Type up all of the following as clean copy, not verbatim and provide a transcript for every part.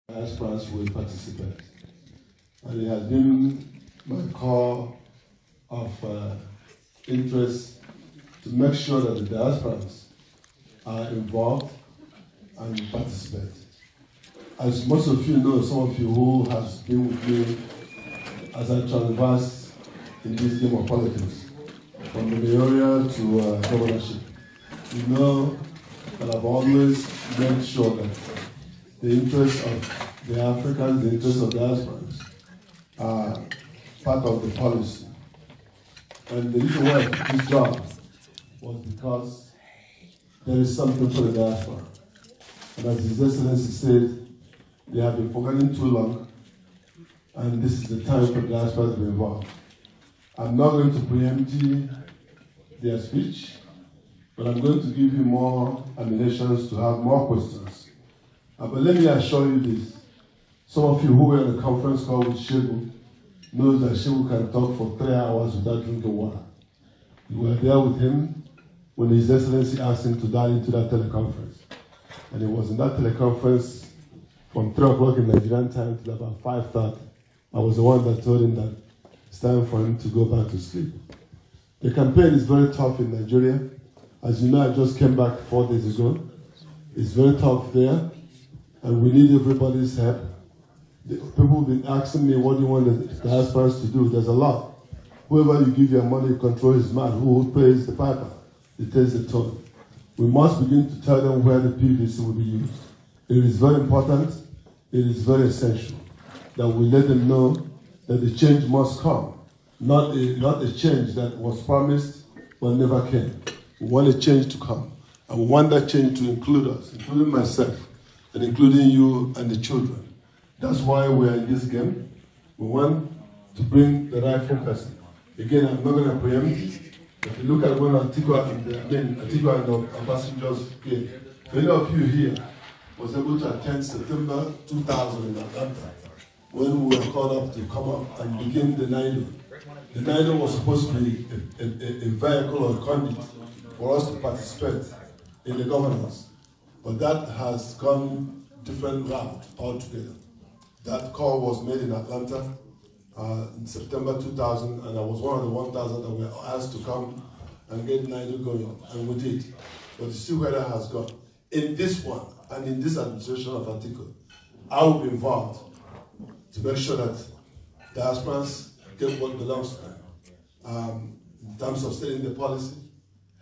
diasporans will participate. And it has been my core of interest to make sure that the diasporans are involved and participate. As most of you know, some of you who has been with me as I traverse in this game of politics, from the mayoral to governorship, you know that I've always made sure that the interests of the Africans, the interests of diasporans are part of the policy. And the reason why this job was because there is something for the diaspora. And as His Excellency said, they have been forgotten too long, and this is the time for the diaspora to be involved. I'm not going to preempt their speech, but I'm going to give you more ammunitions to have more questions. But let me assure you this. Some of you who were in the conference call with Segun knows that Segun can talk for 3 hours without drinking water. You were there with him when His Excellency asked him to dial into that teleconference. And it was in that teleconference from 3 o'clock in Nigerian time till about 5:30. I was the one that told him that it's time for him to go back to sleep. The campaign is very tough in Nigeria. As you know, I just came back 4 days ago. It's very tough there, and we need everybody's help. People have been asking me, what do you want the diasporans to do? There's a lot. Whoever you give your money, you control his mouth. Who pays the piper? It takes the tone. We must begin to tell them where the PVC will be used. It is very important, it is very essential that we let them know that the change must come. Not a change that was promised but never came. We want a change to come. And we want that change to include us, including myself, and including you and the children. That's why we're in this game. We want to bring the rightful person. Again, I'm not going to preempt. If you look at when Atiku and Obasanjo's came, many of you here was able to attend September 2000 in Atlanta, when we were called up to come up and begin the NIDO. The NIDO was supposed to be a vehicle or a conduit for us to participate in the governance, but that has gone different route altogether. That call was made in Atlanta in September 2000, and I was one of the 1,000 that were asked to come and get NIDO going, and we did. But you see where that has gone. In this one, and in this administration of Atiku, I will be involved to make sure that diasporans get what belongs to them. In terms of setting the policy,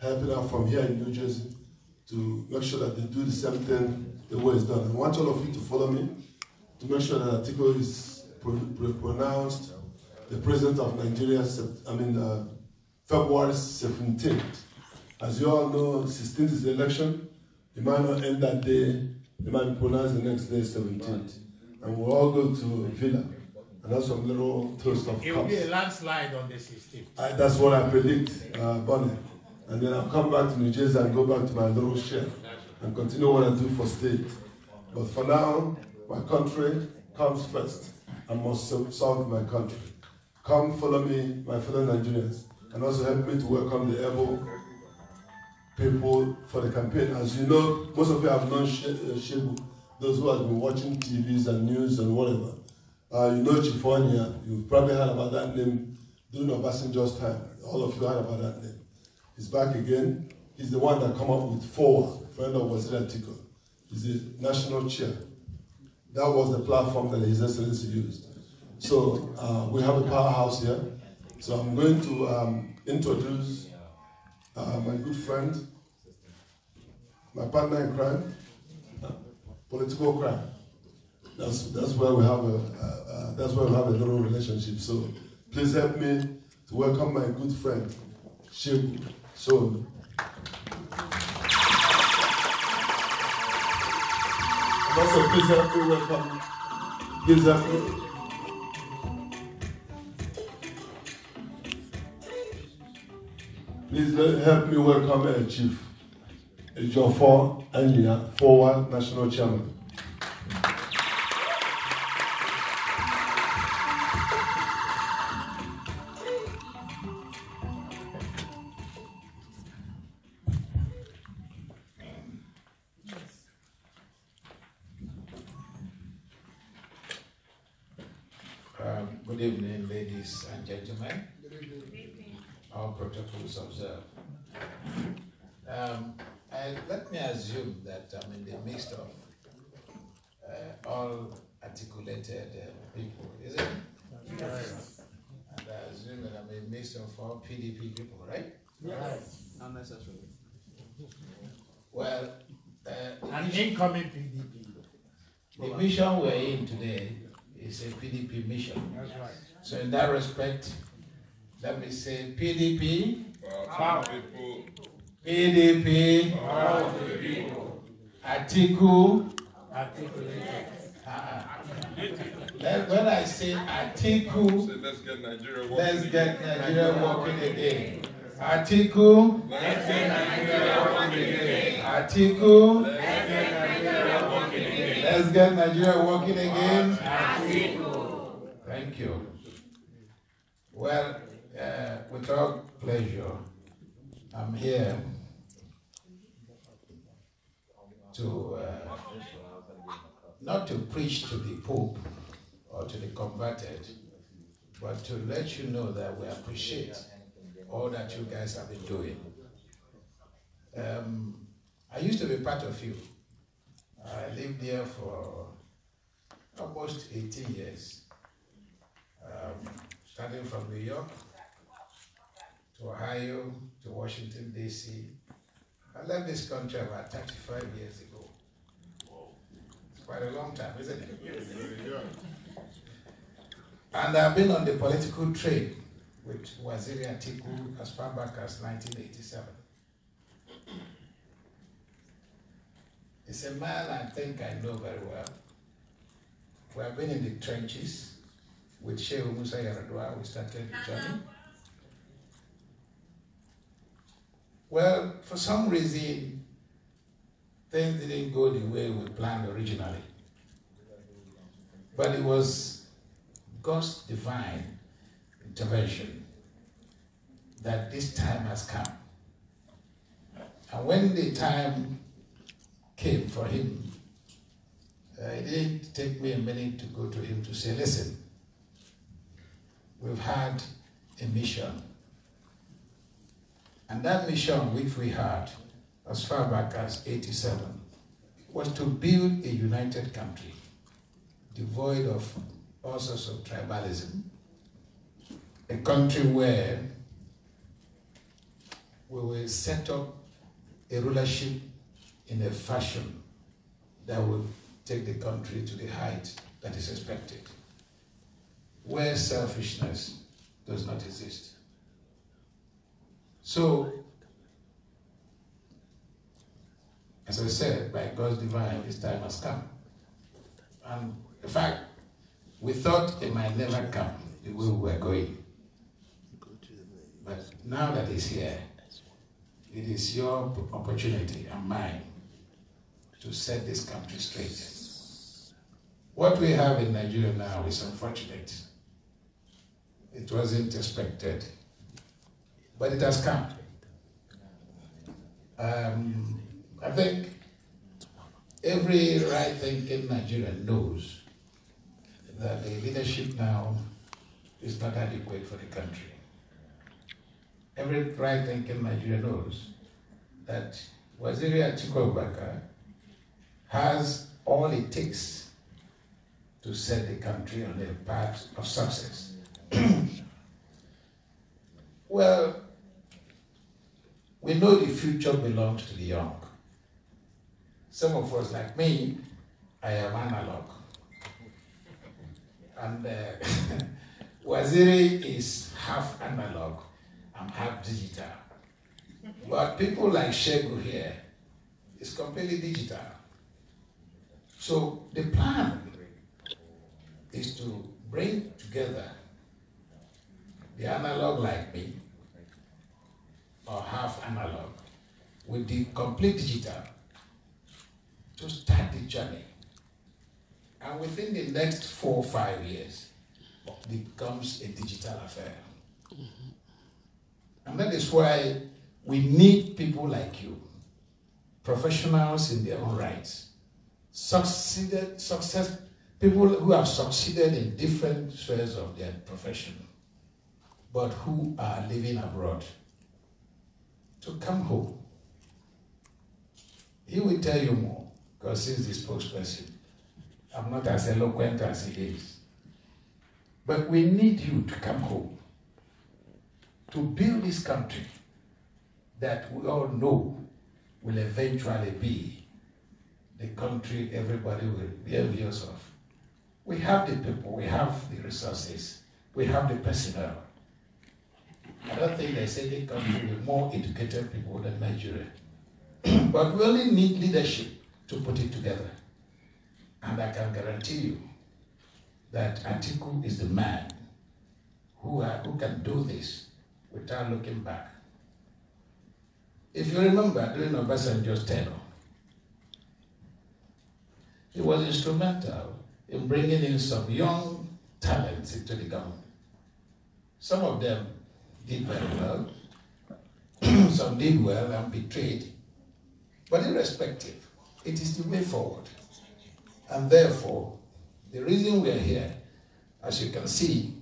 helping out from here in New Jersey to make sure that they do the same thing the way it's done. I want all of you to follow me to make sure that Atiku is pronounced the President of Nigeria, February 17th. As you all know, 16th is the election. It might not end that day. It might be pronounced the next day, 17th. And we'll all go to Villa and have some little toast of cups. It will be a landslide on the 16th. That's what I predict, Bonnie. And then I'll come back to New Jersey and go back to my little share and continue what I do for state. But for now, my country comes first. I must serve my country. Come follow me, my fellow Nigerians, and also help me to welcome the able people for the campaign. As you know, most of you have known Segun, those who have been watching TVs and news and whatever. You know H.E Onyia, you've probably heard about that name during Obasanjo's time. All of you heard about that name. He's back again. He's the one that come up with FOWA, Friends Of Waziri Atiku. He's the national chair. That was the platform that His Excellency used. So we have a powerhouse here. So I'm going to introduce my good friend, my partner in crime, political crime. That's where we have a little relationship. So please help me to welcome my good friend, Segun Sowunmi. Also, please help me welcome. Please help me. Please help me welcome Chief Ejiofor Onyia, FOWA National Chairman. Good evening, ladies and gentlemen. All protocols observed. Let me assume that I'm in the midst of all articulated people, is it? Yes. And I assume that I'm in the midst of all PDP people, right? Yes. Not necessarily. Well, an incoming PDP. The mission we're in today is a PDP mission. That's right. So in that respect, let me say PDP, Power. PDP, Power to the people. Atiku. Articulated. When I say Atiku, So let's get Nigeria working. let's get Nigeria working again. Atiku, Let's get Nigeria working again. Atiku, Let's get Nigeria working again. let's get Nigeria working again. Atiku. Thank you. Well, with all pleasure, I'm here to not to preach to the Pope or to the converted, but to let you know that we appreciate all that you guys have been doing. I used to be part of you. I lived there for almost 18 years, starting from New York to Ohio to Washington, D.C. I left this country about 35 years ago. It's quite a long time, isn't it? And I've been on the political train with Waziri Atiku as far back as 1987. It's a man I think I know very well. We have been in the trenches with Segun Sowunmi. We started the journey. Well, for some reason, things didn't go the way we planned originally. But it was God's divine intervention that this time has come. And when the time came for him, it didn't take me a minute to go to him to say, listen, we've had a mission. And that mission which we had as far back as 87 was to build a united country devoid of all sorts of tribalism, a country where we will set up a rulership in a fashion that will take the country to the height that is expected, where selfishness does not exist. So, as I said, by God's divine, this time has come. And in fact, we thought it might never come the way we were going. But now that it's here, it is your opportunity and mine to set this country straight. What we have in Nigeria now is unfortunate. It wasn't expected, but it has come. I think every right-thinking Nigerian knows that the leadership now is not adequate for the country. Every right-thinking Nigerian knows that Waziri Atiku Abubakar has all it takes to set the country on a path of success. Well, we know the future belongs to the young. Some of us, like me, I am analog. And Waziri is half analog, I'm half digital. But people like Segun here is completely digital. So the plan is to bring together the analog like me, or half analog, with the complete digital to start the journey. And within the next 4 or 5 years, it becomes a digital affair. And that is why we need people like you, professionals in their own rights, success People who have succeeded in different spheres of their profession, but who are living abroad, to come home. He will tell you more, because he's the spokesperson. I'm not as eloquent as he is. But we need you to come home, to build this country that we all know will eventually be the country everybody will be envious of. We have the people, we have the resources, we have the personnel. I don't think there's any country with more educated people than Nigeria. But we only need leadership to put it together. And I can guarantee you that Atiku is the man who can do this without looking back. If you remember, during Obasanjo's tenure, he was instrumental in bringing in some young talents into the government. Some of them did very well, some did well and betrayed, but irrespective, it is the way forward. And therefore, the reason we are here, as you can see,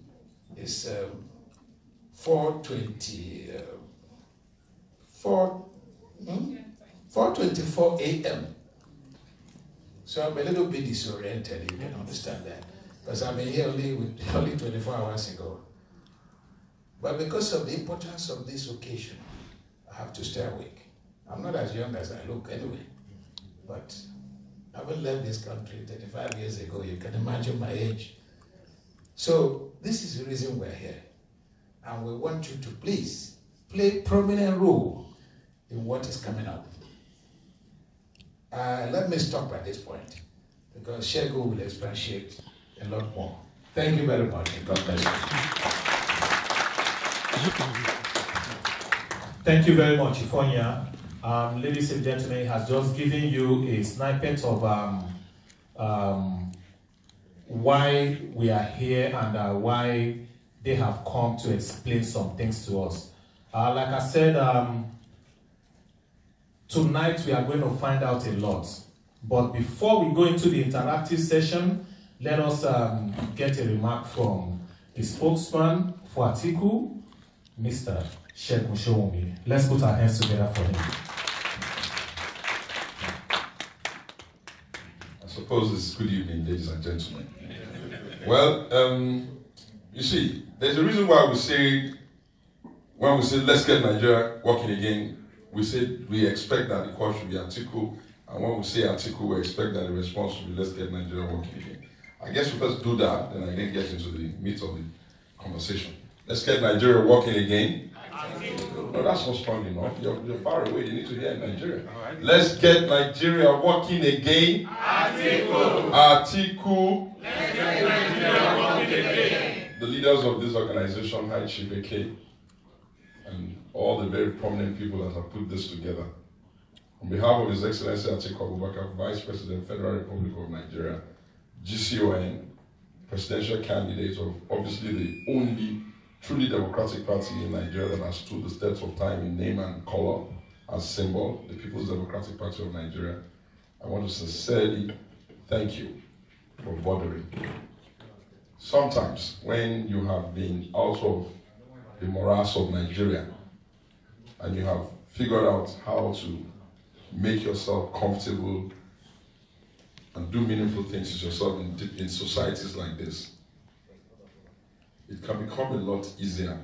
is 4:24 a.m. So I'm a little bit disoriented, you can understand that, because I've been here only 24 hours ago. But because of the importance of this occasion, I have to stay awake. I'm not as young as I look anyway, but I haven't left this country 35 years ago. You can imagine my age. So this is the reason we're here. And we want you to please play a prominent role in what is coming up. Let me stop at this point, because Segun will expatiate a lot more. Thank you very much, and God bless you. Thank you very much, Onyia. Ladies and gentlemen, he has just given you a snippet of why we are here and why they have come to explain some things to us. Like I said, tonight we are going to find out a lot. But before we go into the interactive session, let us get a remark from the spokesman for Atiku, Mr. Segun Sowunmi. Let's put our hands together for him. I suppose it's good evening, ladies and gentlemen. Well, you see, there's a reason why we say, when we say let's get Nigeria working again, we say we expect that the call should be Atiku, and when we say Atiku, we expect that the response should be let's get Nigeria working again. I guess we first do that, then I can get into the meat of the conversation. Let's get Nigeria working again. No, that's not strong enough. You're far away. You need to hear Nigeria. Let's get Nigeria working again. Atiku. Atiku. Let's get Nigeria working again. The leaders of this organization, H.E Peter Obi, and all the very prominent people that have put this together. On behalf of His Excellency Atiku Abubakar, Vice President, Federal Republic of Nigeria, GCON, presidential candidate of obviously the only truly democratic party in Nigeria that has stood the test of time in name and color as symbol, the People's Democratic Party of Nigeria. I want to sincerely thank you for bothering. Sometimes when you have been out of the morass of Nigeria and you have figured out how to make yourself comfortable and do meaningful things to yourself in societies like this, it can become a lot easier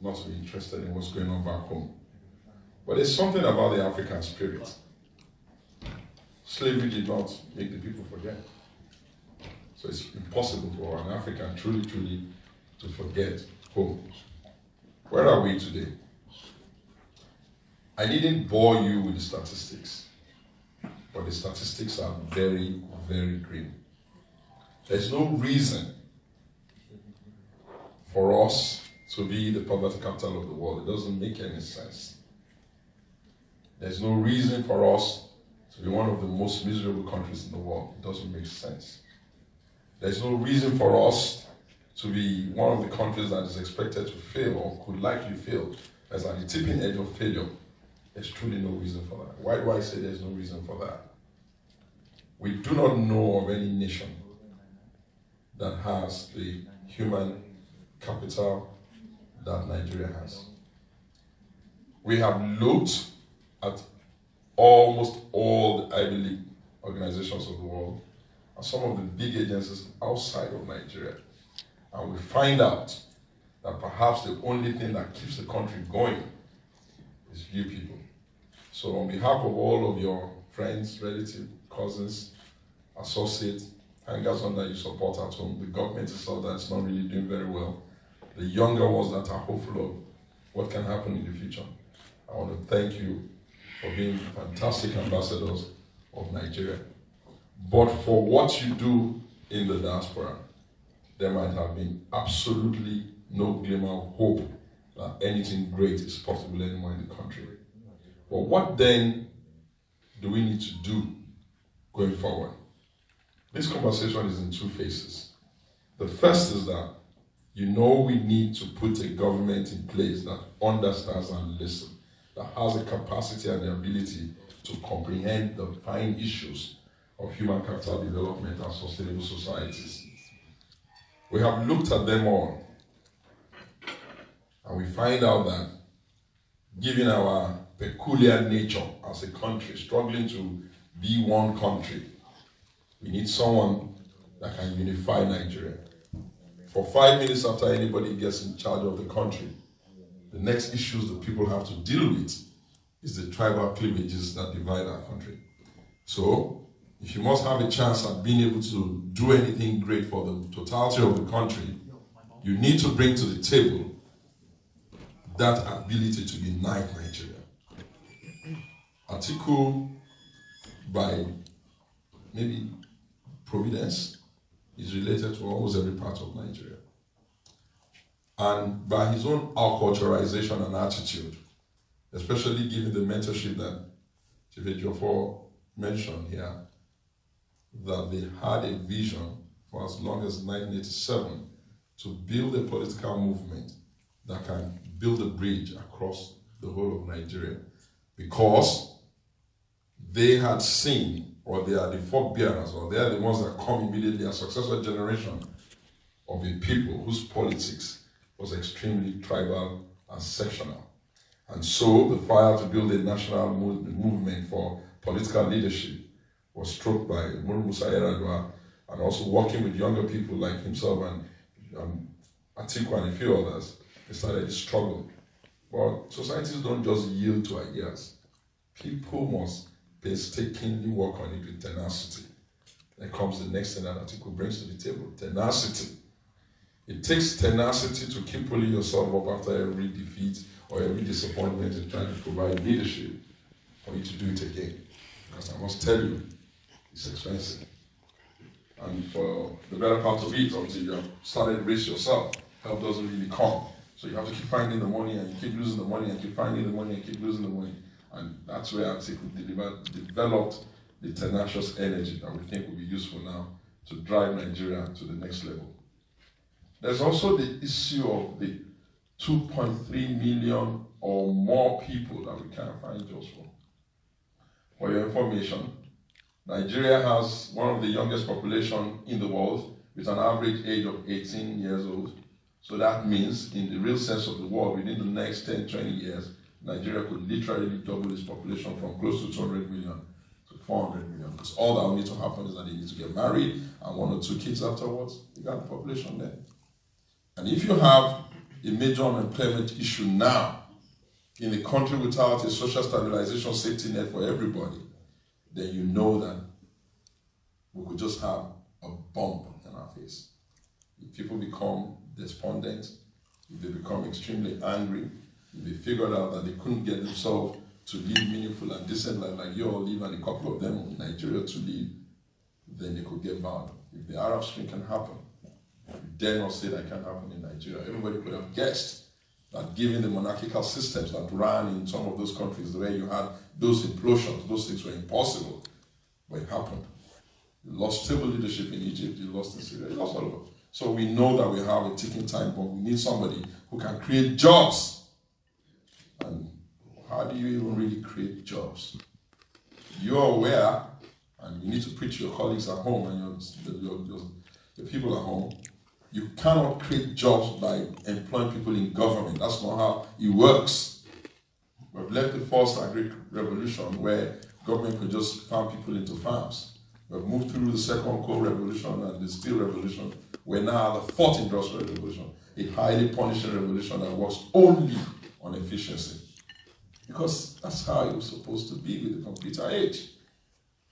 not to be interested in what's going on back home. But there's something about the African spirit. Slavery did not make the people forget. So it's impossible for an African truly to forget home. Where are we today? I didn't bore you with the statistics, but the statistics are very, very grim. There's no reason for us to be the poverty capital of the world. It doesn't make any sense. There's no reason for us to be one of the most miserable countries in the world. It doesn't make sense. There's no reason for us to be one of the countries that is expected to fail or could likely fail, as at the tipping edge of failure. There's truly no reason for that. Why do I say there's no reason for that? We do not know of any nation that has the human capital that Nigeria has. We have looked at almost all the Ivy League organizations of the world and some of the big agencies outside of Nigeria. And we find out that perhaps the only thing that keeps the country going is you people. So on behalf of all of your friends, relatives, cousins, associates, hangers on that you support at home, the government itself that's not really doing very well, the younger ones that are hopeful of what can happen in the future, I want to thank you for being fantastic ambassadors of Nigeria. But for what you do in the diaspora, there might have been absolutely no glimmer of hope that anything great is possible anymore in the country. But what then do we need to do going forward? This conversation is in two phases. The first is that we need to put a government in place that understands and listens, that has the capacity and the ability to comprehend the fine issues of human capital development and sustainable societies. We have looked at them all, and we find out that given our peculiar nature as a country, struggling to be one country, we need someone that can unify Nigeria. For 5 minutes after anybody gets in charge of the country, the next issues that people have to deal with is the tribal cleavages that divide our country. So, if you must have a chance at being able to do anything great for the totality of the country, you need to bring to the table that ability to unite Nigeria. Atiku, by maybe providence, is related to almost every part of Nigeria. And by his own acculturization and attitude, especially given the mentorship that H.E Ejiofor mentioned here, that they had a vision for as long as 1987 to build a political movement that can build a bridge across the whole of Nigeria, because they had seen, or they are the forebearers, or they are the ones that come immediately, a successor generation of a people whose politics was extremely tribal and sectional. And so the fire to build a national movement for political leadership was stroked by Musa Yar'Adua, and also working with younger people like himself and Atiku and a few others. They started to struggle. But societies don't just yield to ideas. People must painstakingly work on it with tenacity. Then comes the next thing that Atiku brings to the table, tenacity. It takes tenacity to keep pulling yourself up after every defeat or every disappointment and trying to provide leadership for you to do it again. Because I must tell you, it's expensive. And for the better part of it, until you have started to raise yourself, help doesn't really come. So you have to keep finding the money, and you keep losing the money, and keep finding the money, and keep losing the money. And that's where Atiku developed the tenacious energy that we think will be useful now to drive Nigeria to the next level. There's also the issue of the 2.3 million or more people that we can't find jobs for. For your information, Nigeria has one of the youngest population in the world with an average age of 18 years old. So that means, in the real sense of the word, within the next 10, 20 years, Nigeria could literally double its population from close to 200 million to 400 million. Because all that will need to happen is that they need to get married and 1 or 2 kids afterwards. You got the population there. And if you have a major unemployment issue now in a country without a social stabilization safety net for everybody, then you know that we could just have a bump in our face. If people become despondent, if they become extremely angry, if they figured out that they couldn't get themselves to live meaningful and decent life like you all live and a couple of them in Nigeria to live, then they could get bad. If the Arab Spring can happen, you dare not say that can't happen in Nigeria. Everybody could have guessed that given the monarchical systems that ran in some of those countries, the way you had those implosions, those things were impossible. But it happened. You lost stable leadership in Egypt, you lost in Syria, you lost all of it. So we know that we have a ticking time bomb. We need somebody who can create jobs. And how do you even really create jobs? You're aware, and you need to preach to your colleagues at home and the people at home. You cannot create jobs by employing people in government. That's not how it works. We've left the first agri revolution where government could just farm people into farms. We've moved through the second coal revolution and the steel revolution. We're now at the fourth industrial revolution, a highly punishing revolution that works only on efficiency. Because that's how it was supposed to be with the computer age.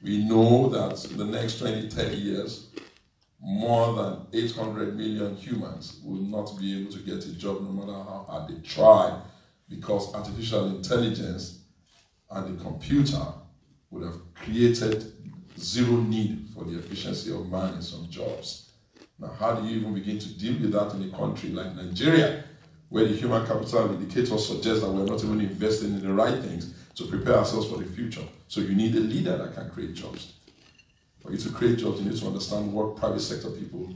We know that in the next 20, 30 years, more than 800 million humans will not be able to get a job no matter how hard they try, because artificial intelligence and the computer would have created zero need for the efficiency of man in some jobs. Now, how do you even begin to deal with that in a country like Nigeria, where the human capital indicators suggest that we're not even investing in the right things to prepare ourselves for the future? So you need a leader that can create jobs. For you to create jobs, you need to understand what private sector people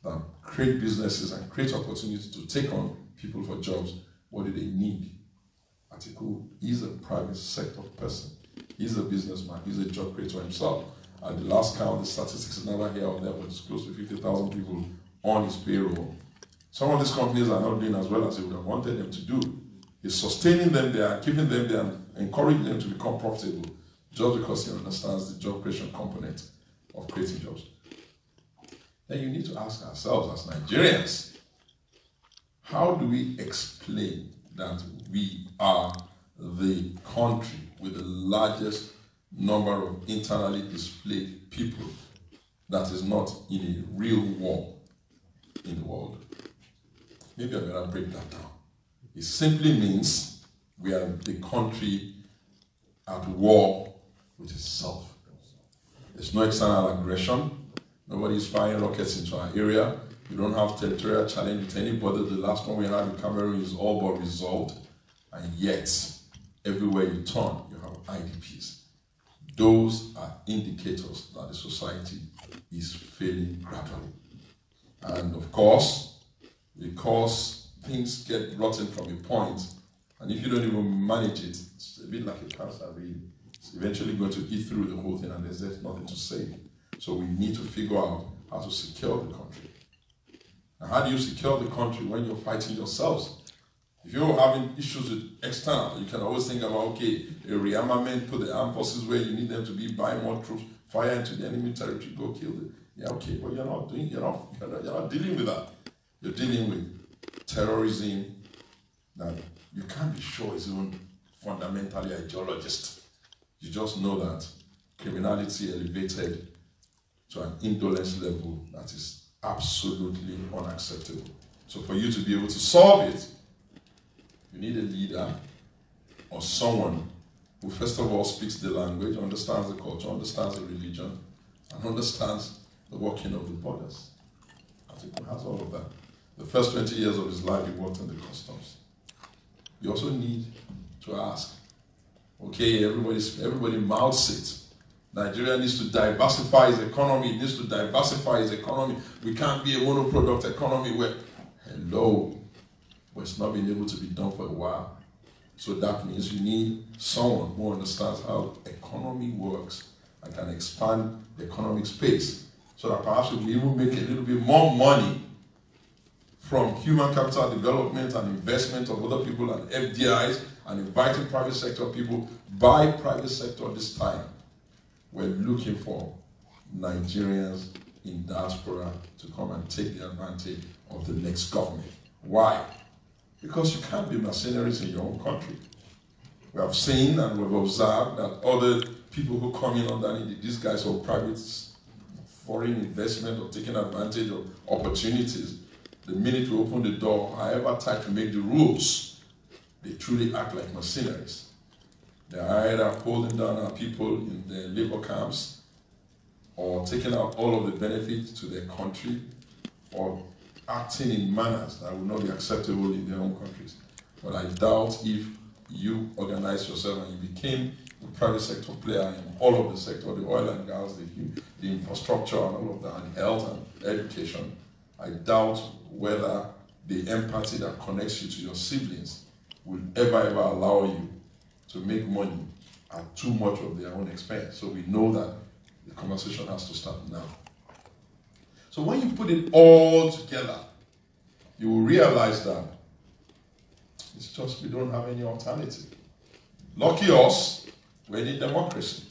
that create businesses and create opportunities to take on people for jobs, what do they need? Atiku is a private sector person. He's a businessman. He's a job creator himself. At the last count, the statistics is never here or there, but it's close to 50,000 people on his payroll. Some of these companies are not doing as well as he would have wanted them to do. He's sustaining them there, keeping them there, and encouraging them to become profitable, just because he understands the job creation component of creating jobs. Then you need to ask ourselves as Nigerians, how do we explain that we are the country with the largest number of internally displaced people that is not in a real war in the world? Maybe I better break that down. It simply means we are the country at war with itself. There's no external aggression. Nobody is firing rockets into our area. We don't have territorial challenge with anybody. The last one we had in Cameroon is all but resolved. And yet, everywhere you turn, you have IDPs. Those are indicators that the society is failing gradually. And of course, because things get rotten from a point, and if you don't even manage it, it's a bit like a cancer, really. It's eventually going to eat through the whole thing, and there's nothing to save. So we need to figure out how to secure the country. Now, how do you secure the country when you're fighting yourselves? If you're having issues with external, you can always think about, okay, a rearmament, put the armed forces where you need them to be, buy more troops, fire into the enemy territory, go kill them. Yeah, okay, but you're not dealing with that. You're dealing with terrorism that you can't be sure is even fundamentally ideologist. You just know that criminality elevated to an indolence level that is absolutely unacceptable. So for you to be able to solve it, you need a leader or someone who first of all speaks the language, understands the culture, understands the religion, and understands the working of the borders. Atiku has all of that. The first 20 years of his life, he worked in the customs. You also need to ask, okay, everybody mouths it. Nigeria needs to diversify its economy. It needs to diversify its economy. We can't be a monoproduct economy where, hello, but it's not been able to be done for a while. So that means you need someone who understands how the economy works and can expand the economic space so that perhaps we will even make a little bit more money from human capital development and investment of other people and FDIs and inviting private sector people. By private sector this time, we're looking for Nigerians in diaspora to come and take the advantage of the next government. Why? Because you can't be mercenaries in your own country. We have seen and we've observed that other people who come in underneath these guys or private foreign investment or taking advantage of opportunities, the minute we open the door, however tight to make the rules, they truly act like mercenaries. They are either holding down our people in their labor camps or taking out all of the benefits to their country or acting in manners that will not be acceptable in their own countries. But I doubt if you organize yourself and you became a private sector player in all of the sector, the oil and gas, the infrastructure and all of that, and health and education, I doubt whether the empathy that connects you to your siblings will ever allow you to make money at too much of their own expense. So we know that the conversation has to start now. So when you put it all together, you will realize that it's just we don't have any alternative. Lucky us, we're in a democracy.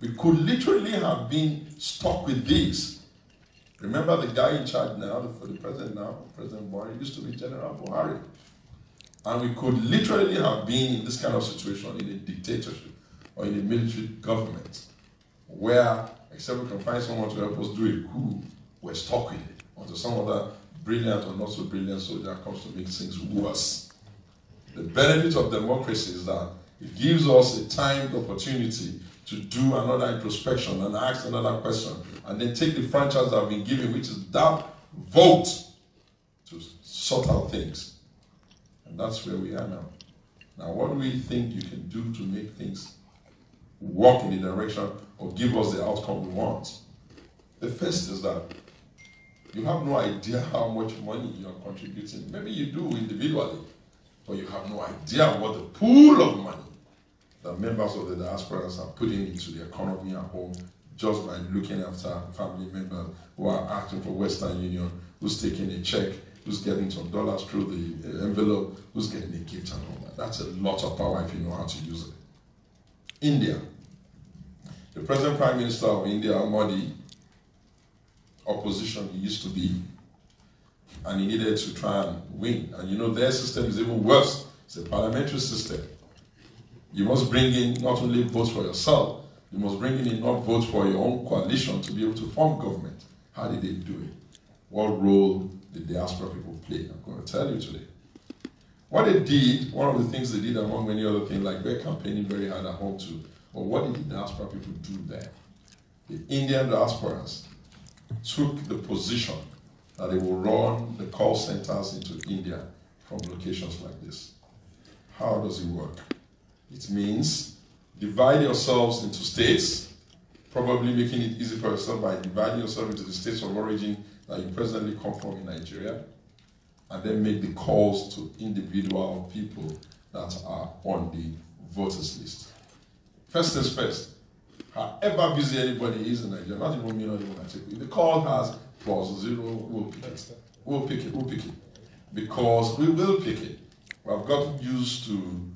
We could literally have been stuck with this. Remember the guy in charge now, for the president now, President Buhari, used to be General Buhari. And we could literally have been in this kind of situation in a dictatorship or in a military government where, except we can find someone to help us do a coup, we're stuck with it until some other brilliant or not so brilliant soldier comes to make things worse. The benefit of democracy is that it gives us a timed opportunity to do another introspection and ask another question, and then take the franchise that I've been given, which is that vote, to sort out things. And that's where we are now. Now, what do we think you can do to make things work in the direction or give us the outcome we want? The first is that you have no idea how much money you are contributing. Maybe you do individually, but you have no idea what the pool of money that members of the diasporas are putting into the economy at home just by looking after family members who are acting for Western Union, who's taking a check, who's getting some dollars through the envelope, who's getting a gift and all that. That's a lot of power if you know how to use it. India. The present Prime Minister of India, Modi, opposition he used to be, and he needed to try and win. And you know their system is even worse. It's a parliamentary system. You must bring in not only votes for yourself, you must bring in enough votes for your own coalition to be able to form government. How did they do it? What role did the diaspora people play? I'm going to tell you today. What they did, one of the things they did among many other things, like we're campaigning very hard at home too, but what did the diaspora people do there? The Indian diasporas took the position that they will run the call centers into India from locations like this. How does it work? It means divide yourselves into states, probably making it easy for yourself by dividing yourself into the states of origin that you presently come from in Nigeria, and then make the calls to individual people that are on the voters list. First things first, however busy anybody is in Nigeria, not even me, not even Atiku, if the call has +0, we'll pick it. We'll pick it, we'll pick it. Because we will pick it. We've gotten used to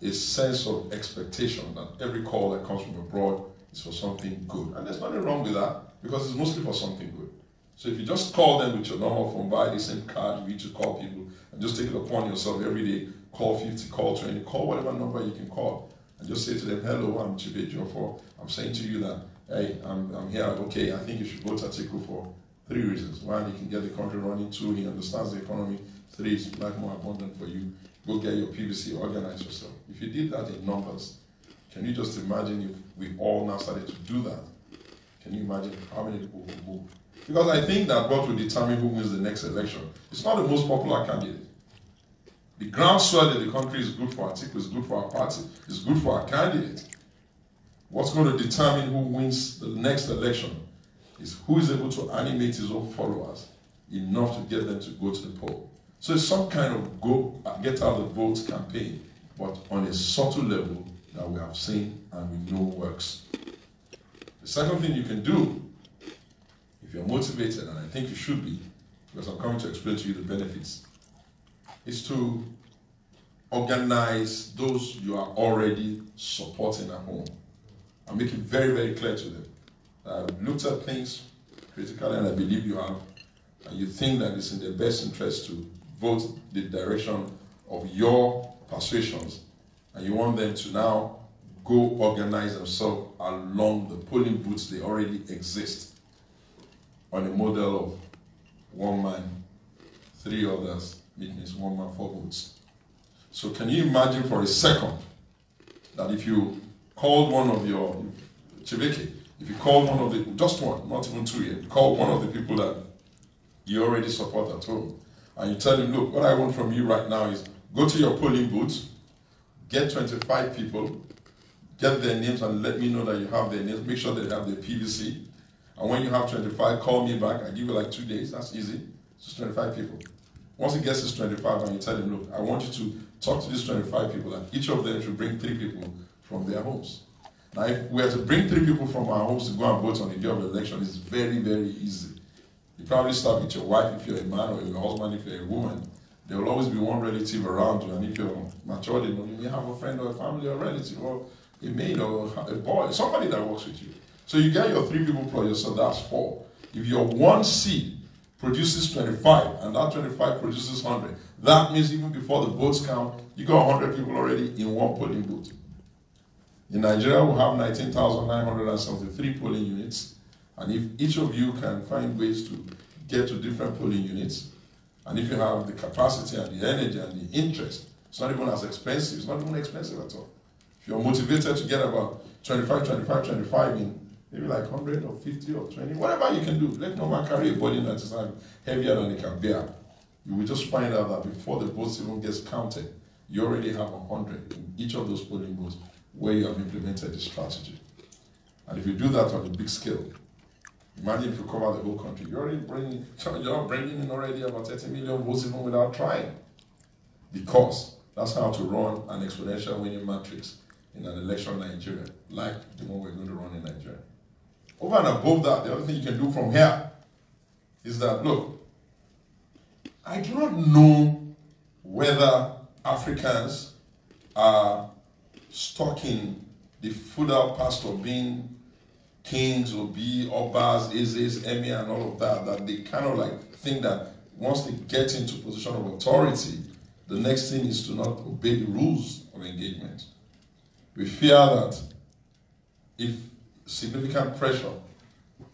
a sense of expectation that every call that comes from abroad is for something good. And there's nothing wrong with that, because it's mostly for something good. So if you just call them with your normal phone, buy the same card, you need to call people, and just take it upon yourself every day, call 50, call 20, call whatever number you can call, and just say to them, hello, I'm H.E Ejiofor. I'm saying to you that, hey, I'm here, okay, I think you should vote Atiku for 3 reasons. 1, he can get the country running. 2, he understands the economy. 3, it's life more abundant for you. Go get your PVC, organize yourself. If you did that in numbers, can you just imagine if we all now started to do that? Can you imagine how many people will move? Because I think that what will determine who wins the next election, it's not the most popular candidate. The groundswell in the country is good for Atiku, it's good for our party, it's good for our candidate. What's going to determine who wins the next election is who is able to animate his own followers enough to get them to go to the poll. So it's some kind of go get out the votes campaign, but on a subtle level that we have seen and we know works. The second thing you can do, if you're motivated, and I think you should be, because I'm coming to explain to you the benefits, is to organize those you are already supporting at home and make it very, very clear to them. I've looked at things critically, and I believe you have, and you think that it's in their best interest to vote the direction of your persuasions, and you want them to now go organize themselves along the polling booths they already exist on a model of 1 man, 3 others, means 1 man, 4 votes. So can you imagine for a second that if you called one of your Chibeke, if you called one of the, just one, not even 2 yet, you called one of the people that you already support at home, and you tell him, look, what I want from you right now is go to your polling booth, get 25 people, get their names and let me know that you have their names, make sure they have their PVC, and when you have 25, call me back. I give you like 2 days, that's easy. It's just 25 people. Once he gets his 25 and you tell him, look, I want you to talk to these 25 people, and each of them should bring 3 people from their homes. Now, if we are to bring 3 people from our homes to go and vote on the day of the election, it's very, very easy. You probably start with your wife if you're a man, or your husband if you're a woman. There will always be one relative around you, and if you're matured enough, you may have a friend or a family or a relative, or a maid or a boy, somebody that works with you. So you get your 3 people plus yourself, that's 4. If your one seed produces 25, and that 25 produces 100, that means even before the votes count, you got 100 people already in one polling booth. In Nigeria, we have 19,973 polling units, and if each of you can find ways to get to different polling units, and if you have the capacity and the energy and the interest, it's not even as expensive, it's not even expensive at all. If you're motivated to get about 25 in, maybe like 100 or 50 or 20, whatever you can do, let no man carry a body that is heavier than it can bear. You will just find out that before the votes even gets counted, you already have 100 in each of those polling booths where you have implemented the strategy. And if you do that on a big scale, imagine if you cover the whole country, you're bringing in already about 30 million votes even without trying. Because that's how to run an exponential winning matrix in an election in Nigeria, like the one we're going to run in Nigeria. Over and above that, the other thing you can do from here is that, look, I do not know whether Africans are stuck in the feudal past of being kings, Obi, Obas, Ezes, Emir, and all of that, that they kind of like think that once they get into position of authority, the next thing is to not obey the rules of engagement. We fear that if significant pressure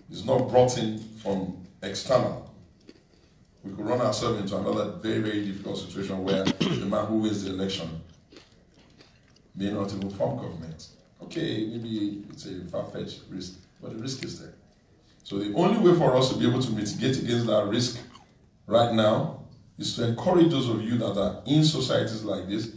is not brought in from external, we could run ourselves into another very, very difficult situation where the man who wins the election may not even form government. Okay, maybe it's a far-fetched risk, but the risk is there. So the only way for us to be able to mitigate against that risk right now is to encourage those of you that are in societies like this,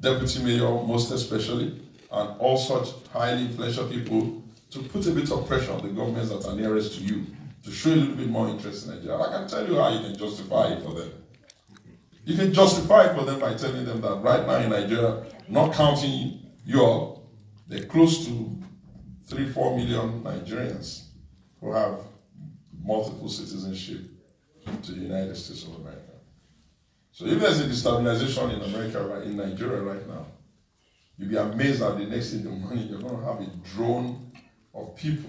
deputy mayor most especially, and all such highly influential people, to put a bit of pressure on the governments that are nearest to you, to show a little bit more interest in Nigeria. I can tell you how you can justify it for them. You can justify it for them by telling them that right now in Nigeria, not counting you all, they're close to 3-4 million Nigerians who have multiple citizenship to the United States of America. So if there's a destabilization in America, in Nigeria right now, you'll be amazed at the next thing, the money, you're going to have a drone of people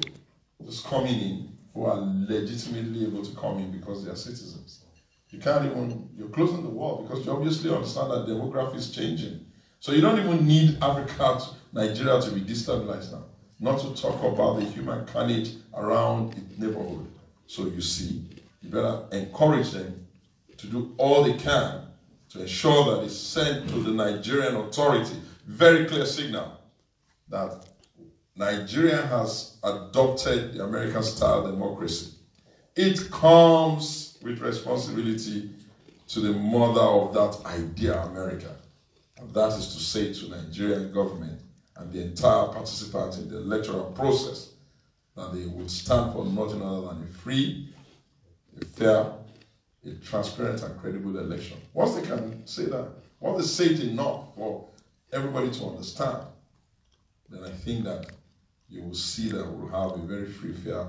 just coming in who are legitimately able to come in because they are citizens. You can't even, you're closing the wall because you obviously understand that demography is changing. So you don't even need Africa, Nigeria to be destabilized now. Not to talk about the human carnage around its neighborhood. So you see, you better encourage them to do all they can to ensure that it's sent to the Nigerian authority, very clear signal that Nigeria has adopted the American-style democracy. It comes with responsibility to the mother of that idea, America. And that is to say to the Nigerian government and the entire participants in the electoral process that they would stand for nothing other than a free, a fair, a transparent and credible election. Once they can say that, once they say it enough for everybody to understand, then I think that you will see that we'll have a very free, fair,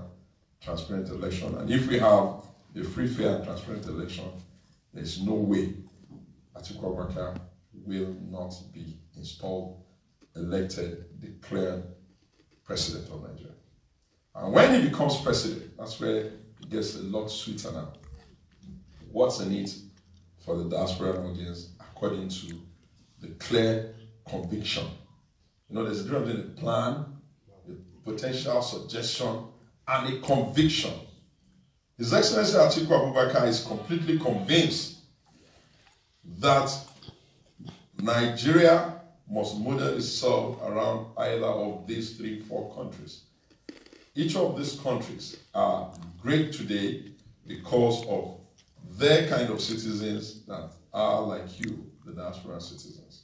transparent election. And if we have a free, fair, and transparent election, there's no way Atiku Abubakar will not be installed, elected, declared president of Nigeria. And when he becomes president, that's where it gets a lot sweeter now. What's in it for the diaspora audience according to the clear conviction? You know, there's a difference between a plan, a potential suggestion, and a conviction. His Excellency Atiku Abubakar is completely convinced that Nigeria must model itself around either of these 3-4 countries. Each of these countries are great today because of their kind of citizens that are like you, the diaspora citizens.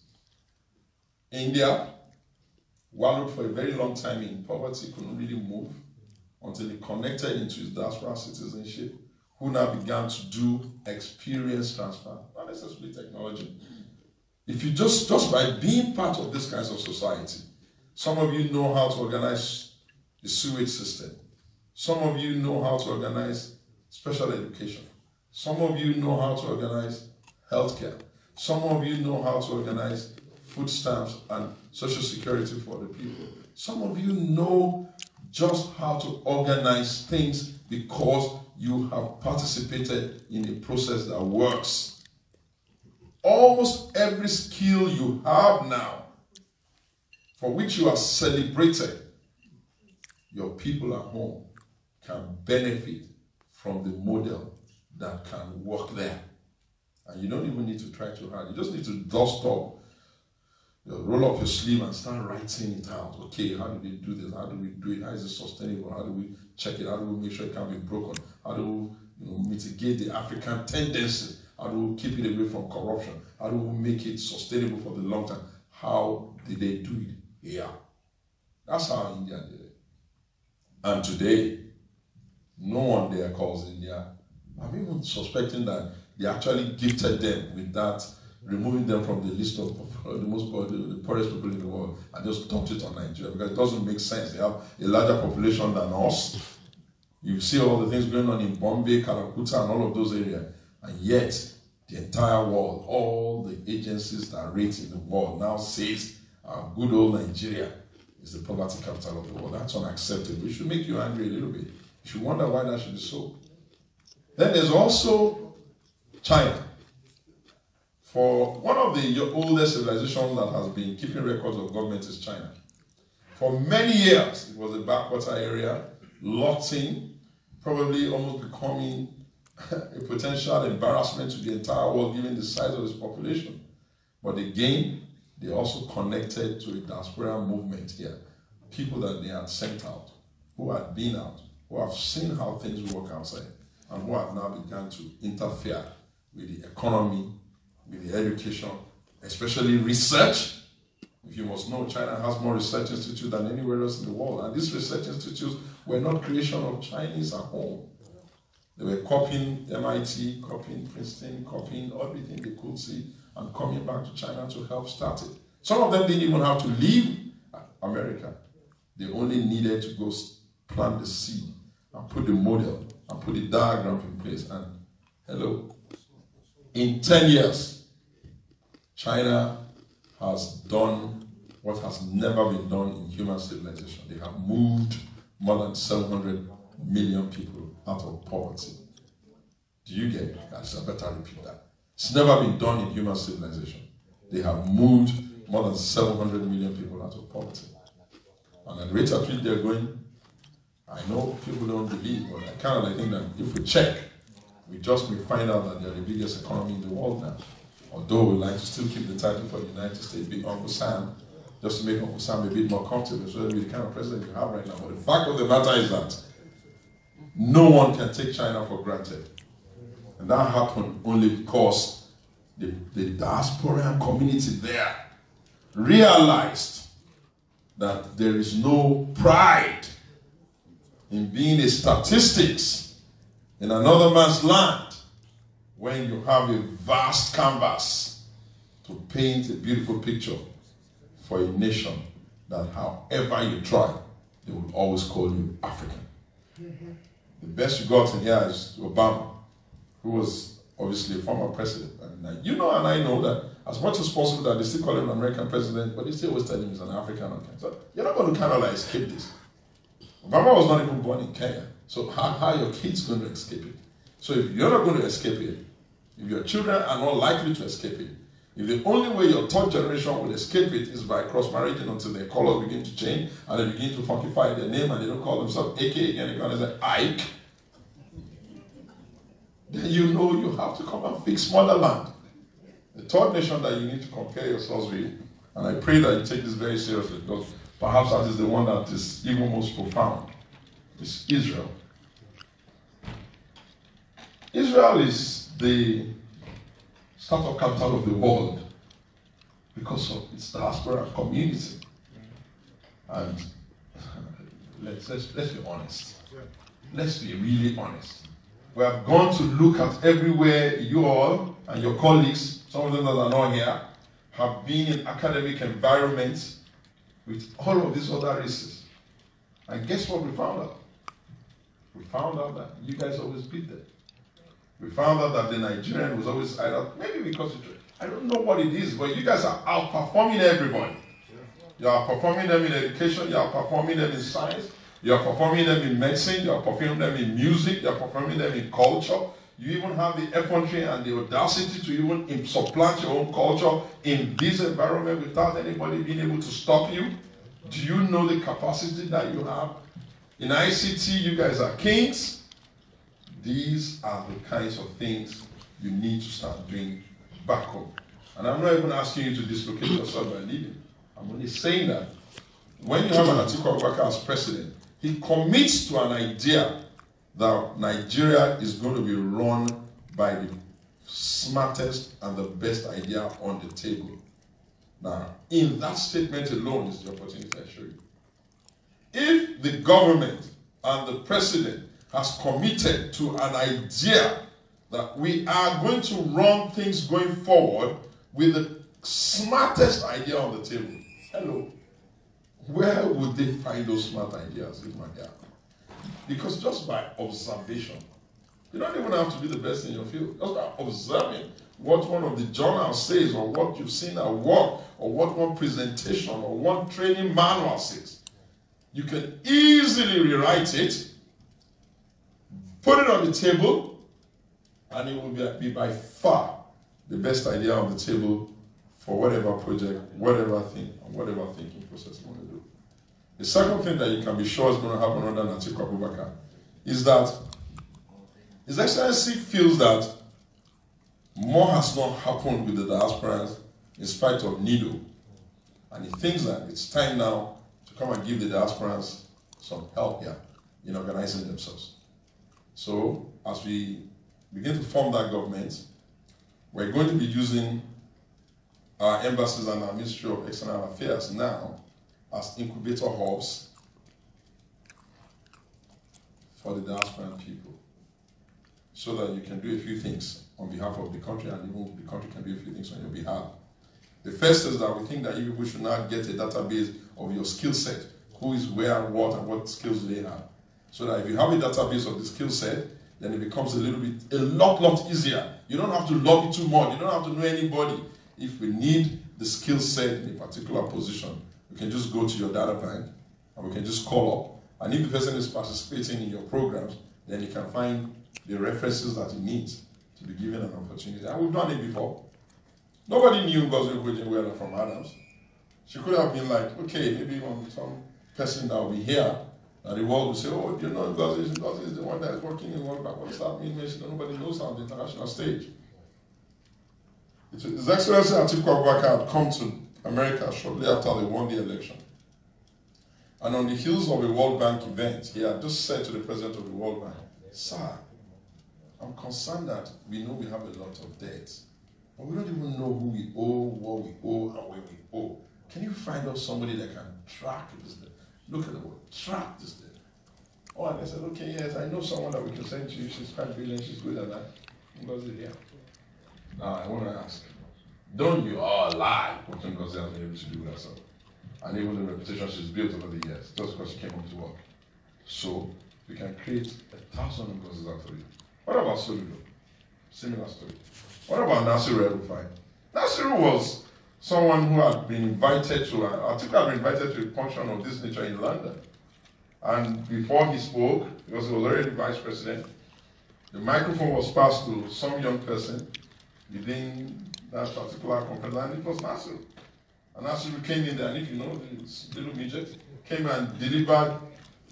India wallowed for a very long time in poverty, couldn't really move until he connected into his diaspora citizenship, who now began to do experience transfer, not necessarily technology. If you just by being part of this kinds of society, some of you know how to organize the sewage system. Some of you know how to organize special education. Some of you know how to organize healthcare. Some of you know how to organize food stamps and social security for the people. Some of you know just how to organize things because you have participated in a process that works. Almost every skill you have now, for which you are celebrated, your people at home can benefit from the model that can work there. And you don't even need to try too hard. You just need to dust up, roll up your sleeve and start writing it out. Okay, how do we do this? How do we do it? How is it sustainable? How do we check it? How do we make sure it can't be broken? How do we mitigate the African tendency? How do we keep it away from corruption? How do we make it sustainable for the long term? How did they do it here? That's how India did it. And today, no one there calls India. I'm even suspecting that they actually gifted them with that, removing them from the list of the poorest people in the world, and just dumped it on Nigeria, because it doesn't make sense. They have a larger population than us. You see all the things going on in Bombay, Calcutta, and all of those areas, and yet the entire world, all the agencies that rate in the world now says our good old Nigeria is the poverty capital of the world. That's unacceptable. It should make you angry a little bit. You should wonder why that should be so. Then there's also China. For one of the oldest civilizations that has been keeping records of government is China. For many years, it was a backwater area, locked in, probably almost becoming a potential embarrassment to the entire world given the size of its population. But again, they also connected to a diaspora movement here. People that they had sent out, who had been out, who have seen how things work outside, and who have now begun to interfere with the economy, with the education, especially research. If you must know, China has more research institutes than anywhere else in the world. And these research institutes were not creation of Chinese at home. They were copying MIT, copying Princeton, copying everything they could see, and coming back to China to help start it. Some of them didn't even have to leave America. They only needed to go plant the seed and put the model and put the diagram in place. And hello, in 10 years, China has done what has never been done in human civilization. They have moved more than 700 million people out of poverty. Do you get it? I better repeat that. It's never been done in human civilization. They have moved more than 700 million people out of poverty. And at the rate at which they're going, I know people don't believe, but I kind of think that if we check, we just may find out that they're the biggest economy in the world now. Although we like to still keep the title for the United States, Big Uncle Sam, just to make Uncle Sam a bit more comfortable, so that we're the kind of president you have right now. But the fact of the matter is that no one can take China for granted. And that happened only because the diasporian community there realized that there is no pride in being a statistics in another man's land when you have a vast canvas to paint a beautiful picture for a nation that however you try, they will always call you African. The best you got in here is Obama, who was obviously a former president. And you know and I know that as much as possible that they still call him an American president, but they still always tell him he's an African. So you're not going to kind of like escape this. Obama was not even born in Kenya. So how are your kids going to escape it? So if you're not going to escape it, if your children are not likely to escape it, if the only way your third generation will escape it is by cross-marrying until their colors begin to change and they begin to funkify their name and they don't call themselves AK again, they're going to say Ike, then you know you have to come and fix motherland. The third nation that you need to compare yourselves with, and I pray that you take this very seriously because perhaps that is the one that is even most profound, is Israel. Israel is the startup capital of the world because of its diaspora community. And let's be honest. Let's be really honest. We have gone to look at everywhere you all and your colleagues, some of them that are not here, have been in academic environments with all of these other races. And guess what we found out? We found out that you guys always beat them. We found out that the Nigerian was always either, maybe because I don't know what it is, but you guys are outperforming everybody. You are outperforming them in education, you are outperforming them in science, you are performing them in medicine, you are performing them in music, you are performing them in culture. You even have the effrontery and the audacity to even supplant your own culture in this environment without anybody being able to stop you. Do you know the capacity that you have? In ICT, you guys are kings. These are the kinds of things you need to start doing back home. And I'm not even asking you to dislocate yourself by leaving. I'm only saying that when you have an Atiku Abubakar as president, he commits to an idea that Nigeria is going to be run by the smartest and the best idea on the table. Now, in that statement alone is the opportunity I show you. If the government and the president has committed to an idea that we are going to run things going forward with the smartest idea on the table, hello, where would they find those smart ideas if not there? Because just by observation, you don't even have to be the best in your field. Just by observing what one of the journals says, or what you've seen at work, or what one presentation or one training manual says, you can easily rewrite it, put it on the table, and it will be by far the best idea on the table for whatever project, whatever thing, and whatever thinking process you want to do. The second thing that you can be sure is going to happen under Atiku Abubakar is that His Excellency feels that more has not happened with the diasporans in spite of NIDO. And he thinks that it's time now to come and give the diasporans some help here in organizing themselves. So, as we begin to form that government, we're going to be using our embassies and our Ministry of External Affairs now as incubator hubs for the diasporan people, so that you can do a few things on behalf of the country, and even the country can do a few things on your behalf. The first is that we think that you people should now get a database of your skill set, who is where, what, and what skills they have. So that if you have a database of the skill set, then it becomes a lot easier. You don't have to lobby too much. You don't have to know anybody. If we need the skill set in a particular position, we can just go to your data bank, and we can just call up. And if the person is participating in your programs, then you can find the references that he needs to be given an opportunity. And we've done it before. Nobody knew Ngozi from Adams. She could have been like, okay, maybe some person that will be here, and the world will say, oh, do you know Ngozi is the one that is working in World Bank. What does that mean? Nobody knows her on the international stage. His Excellency Atiku Abubakar had come to America shortly after they won the election. And on the heels of a World Bank event, he had just said to the President of the World Bank, sir, I'm concerned that we know we have a lot of debts, but we don't even know who we owe, what we owe, and where we owe. Can you find out somebody that can track this debt? Look at the word, track this debt. Oh, and I said, okay, yes, I know someone that we can send to you. She's quite brilliant, she's good at that. Ngozi, yeah. Now, I want to ask, don't you all lie what Ngozi has been able to do with herself? And even the reputation she's built over the years, just because she came home to work. So, we can create 1,000 Ngozis out of it. What about Soludo? Similar story. What about Nasiru El-Rufai? Nasiru was someone who had been invited to, Atiku had been invited to a function of this nature in London. And before he spoke, because he was already vice president, the microphone was passed to some young person within that particular conference, and it was Nasiru. And Nasiru came in there, and if you know, this little midget, came and delivered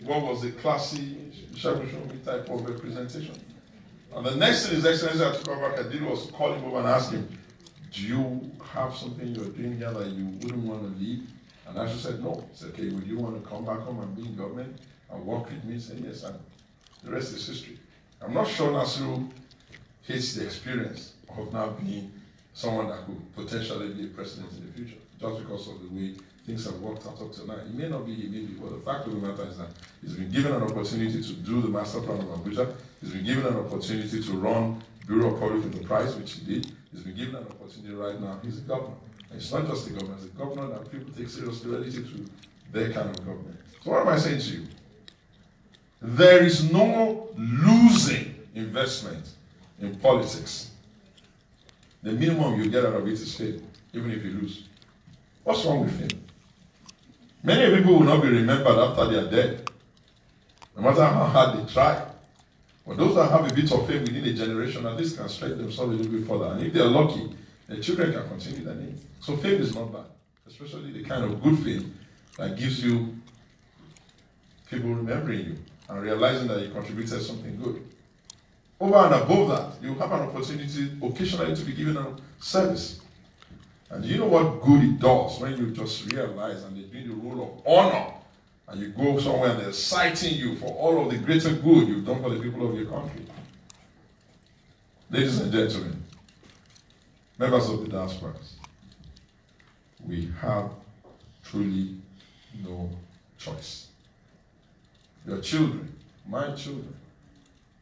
what was a classy, Segun type of representation. And the next thing His Excellency Atiku Abubakar did was call him over and ask him, do you have something you're doing here that you wouldn't want to leave? And Nasiru said, no. He said, okay, would you want to come back home and be in government and work with me? He said, yes, and the rest is history. I'm not sure Nasiru hates the experience of now being someone that could potentially be a president in the future, just because of the way things have worked out up till now. He may not be, he may be, but the fact of the matter is that he's been given an opportunity to do the master plan of Abuja. He's been given an opportunity to run Bureau of Public Enterprise, which he did. He's been given an opportunity right now. He's a governor. And it's not just a governor, it's a governor that people take seriously relative to their kind of government. So what am I saying to you? There is no losing investment in politics. The minimum you get out of it is fame, even if you lose. What's wrong with fame? Many people will not be remembered after they are dead, no matter how hard they try. But those that have a bit of fame within a generation, at least can stretch themselves a little bit further. And if they are lucky, their children can continue their name. So fame is not bad, especially the kind of good fame that gives you people remembering you and realizing that you contributed something good. Over and above that, you have an opportunity occasionally to be given a service. And do you know what good it does when you just realize and they do the role of honor and you go somewhere and they're citing you for all of the greater good you've done for the people of your country? Ladies and gentlemen, members of the diaspora, we have truly no choice. Your children, my children,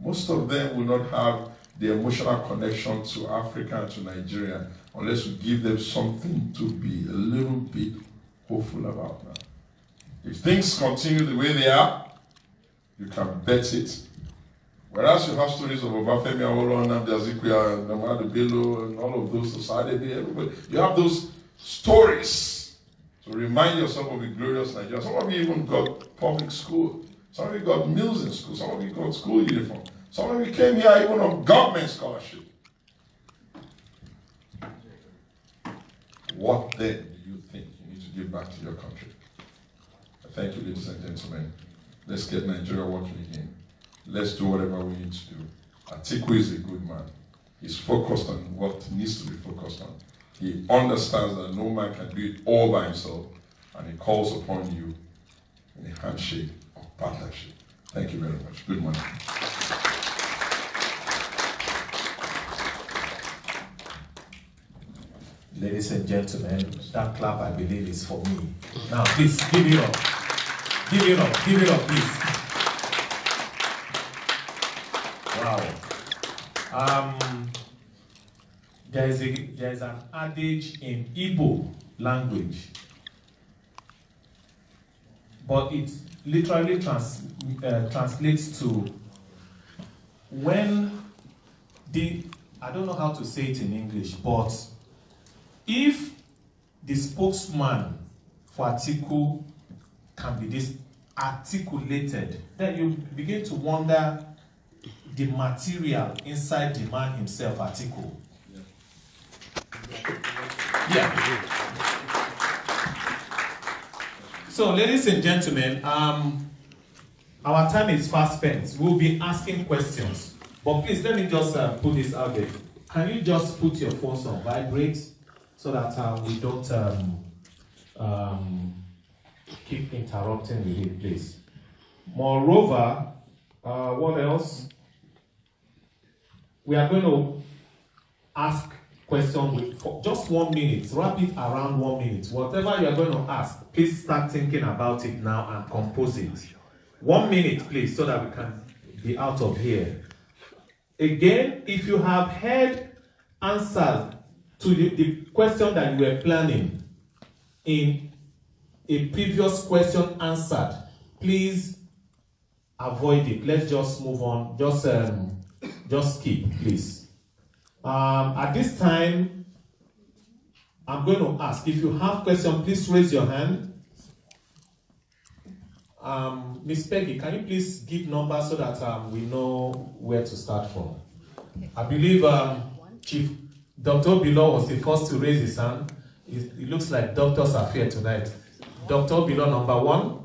most of them will not have the emotional connection to Africa and to Nigeria unless we give them something to be a little bit hopeful about now. If things continue the way they are, you can bet it. Whereas you have stories of Obafemi Awolowo, Nnamdi Azikiwe, and Muhammadu Bello, and all of those society, everybody, you have those stories to remind yourself of the glorious Nigeria. Some of you even got public school. Some of you got meals in school. Some of you got school uniform. Some of you came here even on government scholarship. What then do you think you need to give back to your country? Thank you, ladies and gentlemen. Let's get Nigeria working again. Let's do whatever we need to do. Atiku is a good man. He's focused on what needs to be focused on. He understands that no man can do it all by himself, and he calls upon you in a handshake of partnership. Thank you very much. Good morning. Ladies and gentlemen, that clap, I believe, is for me. Now, please, give it up. Give it up. Give it up, please. Wow. There is an adage in Igbo language, but it literally translates to when I don't know how to say it in English, but if the spokesman for Atiku can be this articulated, then you begin to wonder the material inside the man himself, Atiku. Yeah. So, ladies and gentlemen, our time is fast spent. We'll be asking questions. But please, let me just put this out there. Can you just put your phones on vibrate so that we don't keep interrupting with it, please? Moreover, what else? We are going to ask questions for just 1 minute. Wrap it around 1 minute. Whatever you are going to ask, please start thinking about it now and compose it. 1 minute, please, so that we can be out of here. Again, if you have heard answers to the question that you were planning in a previous question answered, please avoid it. Let's just move on. Just skip, please. At this time, I'm going to ask, if you have questions, please raise your hand. Miss Peggy, can you please give numbers so that we know where to start from? I believe Chief Dr. Obilo was the first to raise his hand. It looks like doctors are here tonight. Dr. Obilo, number 1.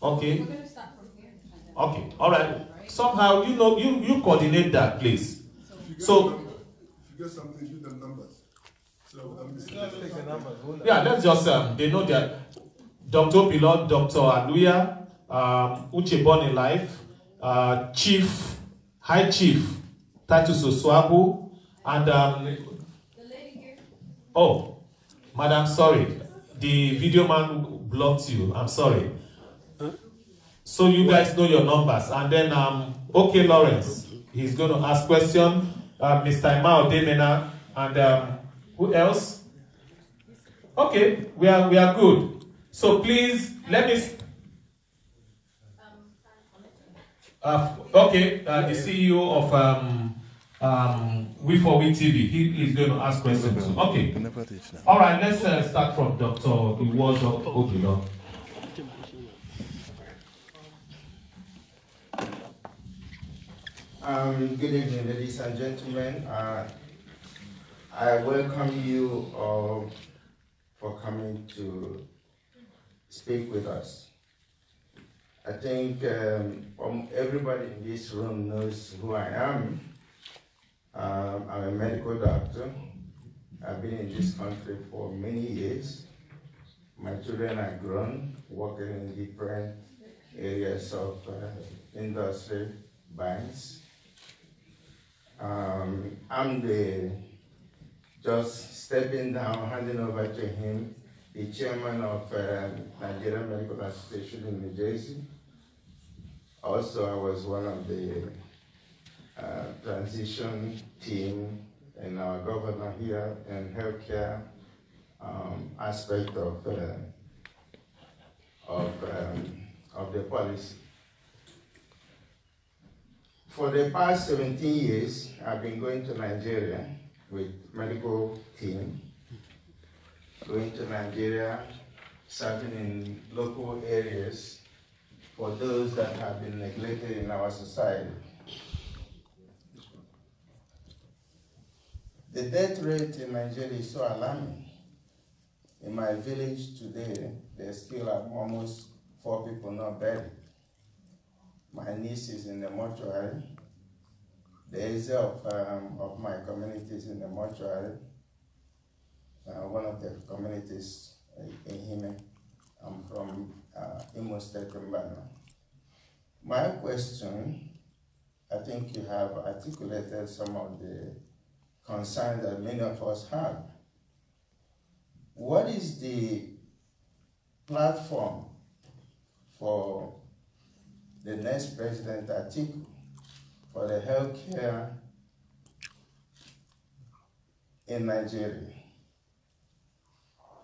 Okay. Okay, all right. Somehow, you coordinate that, please. So, if you get something, give them numbers. So, yeah, let's just, they know that Dr. Obilo, Dr. Aluya, Uche Born in Life, High Chief Titus Oswabu, and the lady here. Oh, madam, sorry. The video man blocked you. I'm sorry. So you guys know your numbers. And then, OK Lawrence, he's going to ask question. Mr. Imao Demena, and who else? Okay, we are good. So please, let me... Okay, the CEO of We4We TV, he is going to ask questions. Okay. All right, let's start from Dr. Obi. Good evening, ladies and gentlemen. I welcome you all for coming to speak with us. I think everybody in this room knows who I am. I'm a medical doctor. I've been in this country for many years. My children are grown, working in different areas of industry, banks. I'm just stepping down, handing over to him, the chairman of Nigerian Medical Association in New Jersey. Also, I was one of the transition team and our governor here in healthcare aspect of the policy. For the past 17 years, I've been going to Nigeria with medical team, going to Nigeria, serving in local areas for those that have been neglected in our society. The death rate in Nigeria is so alarming. In my village today, there's still almost 4 people not buried. My niece is in the mortuary. The Eze of my community is in the mortuary. One of the communities in Hime. I'm from Imo State, Clinton Manor. My question, I think you have articulated some of the concerns that many of us have. What is the platform for the next President Atiku for the healthcare in Nigeria?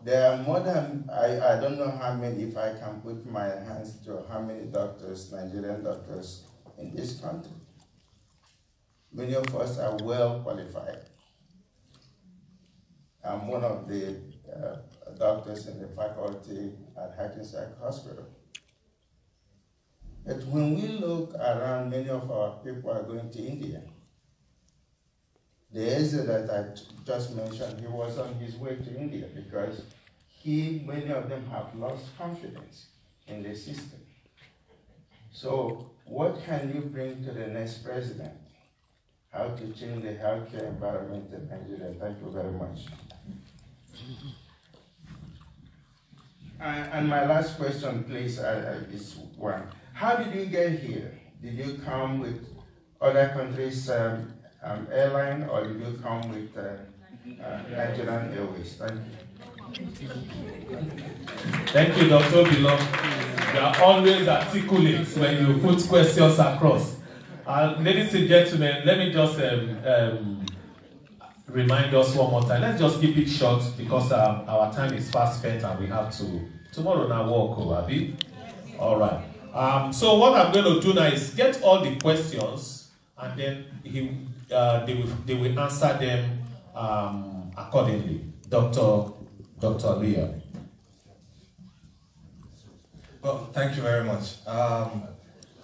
There are more than, I don't know how many, if I can put my hands to how many doctors, Nigerian doctors in this country. Many of us are well qualified. I'm one of the doctors in the faculty at Hackensack Hospital. But when we look around, many of our people are going to India. The Eze that I just mentioned, he was on his way to India because many of them have lost confidence in the system. So what can you bring to the next president? How to change the healthcare environment in Nigeria? Thank you very much. And my last question, please, is one. How did you get here? Did you come with other countries' airline, or did you come with Nigerian Airways? Thank you. Thank you, Dr. Bilo. You are always articulate when you put questions across. Ladies and gentlemen, let me just remind us one more time. Let's just keep it short because our time is fast spent and we have to tomorrow now walk over. Abi? All right. So what I'm going to do now is get all the questions and then they will answer them accordingly. Dr. Leah. Well, thank you very much.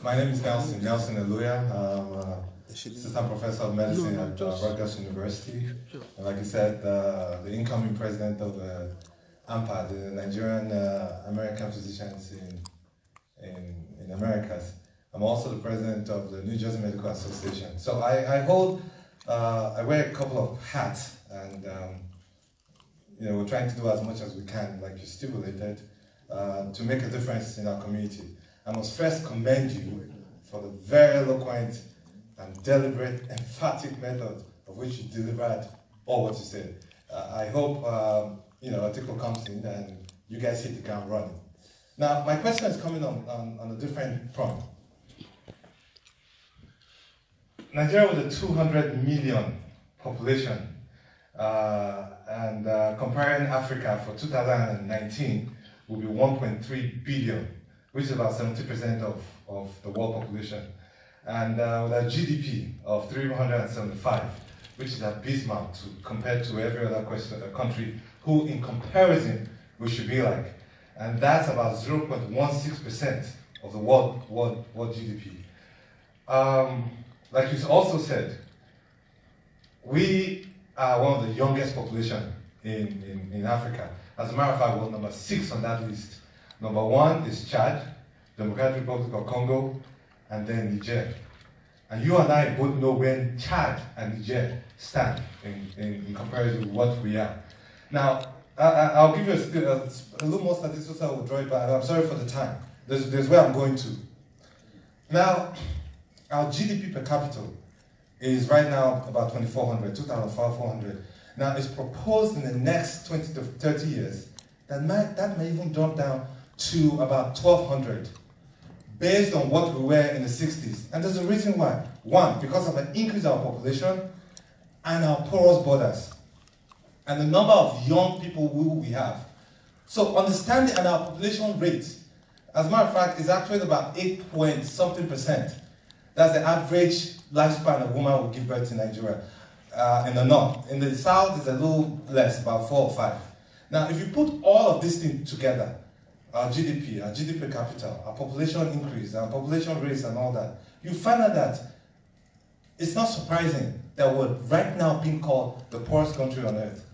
My name is Nelson Eluya. I'm assistant professor of medicine at Rutgers University. And like you said, the incoming president of AMPA, the Nigerian American Physicians in Americas. I'm also the president of the New Jersey Medical Association. So I wear a couple of hats, and we're trying to do as much as we can, like you stipulated, to make a difference in our community. I must first commend you for the very eloquent and deliberate, emphatic method of which you delivered all what you said. I hope Atiku comes in and you guys hit the ground running. Now, my question is coming on a different front. Nigeria with a 200 million population, and comparing Africa for 2019 will be 1.3 billion, which is about 70% of the world population. And with a GDP of 375, which is abysmal compared to every other country who, in comparison, we should be like. And that's about 0.16% of the world GDP. Like you also said, we are one of the youngest population in Africa. As a matter of fact, we're number 6 on that list. Number 1 is Chad, Democratic Republic of Congo, and then Niger. And you and I both know where Chad and Niger stand in comparison to what we are. Now, I'll give you a little more statistics. I will draw it back. I'm sorry for the time. There's where I'm going to. Now, our GDP per capita is right now about 2,400. Now, it's proposed in the next 20 to 30 years that may even drop down to about 1,200, based on what we were in the 60s. And there's a reason why. One, because of an increase in our population and our porous borders, and the number of young people who we have. So understanding, and our population rate, as a matter of fact, is actually about 8-point-something%. That's the average lifespan a woman will give birth in Nigeria, in the north. In the south, it's a little less, about 4 or 5. Now, if you put all of these things together, our GDP per capita, our population increase, our population rates and all that, you find out that it's not surprising that we're right now being called the poorest country on earth.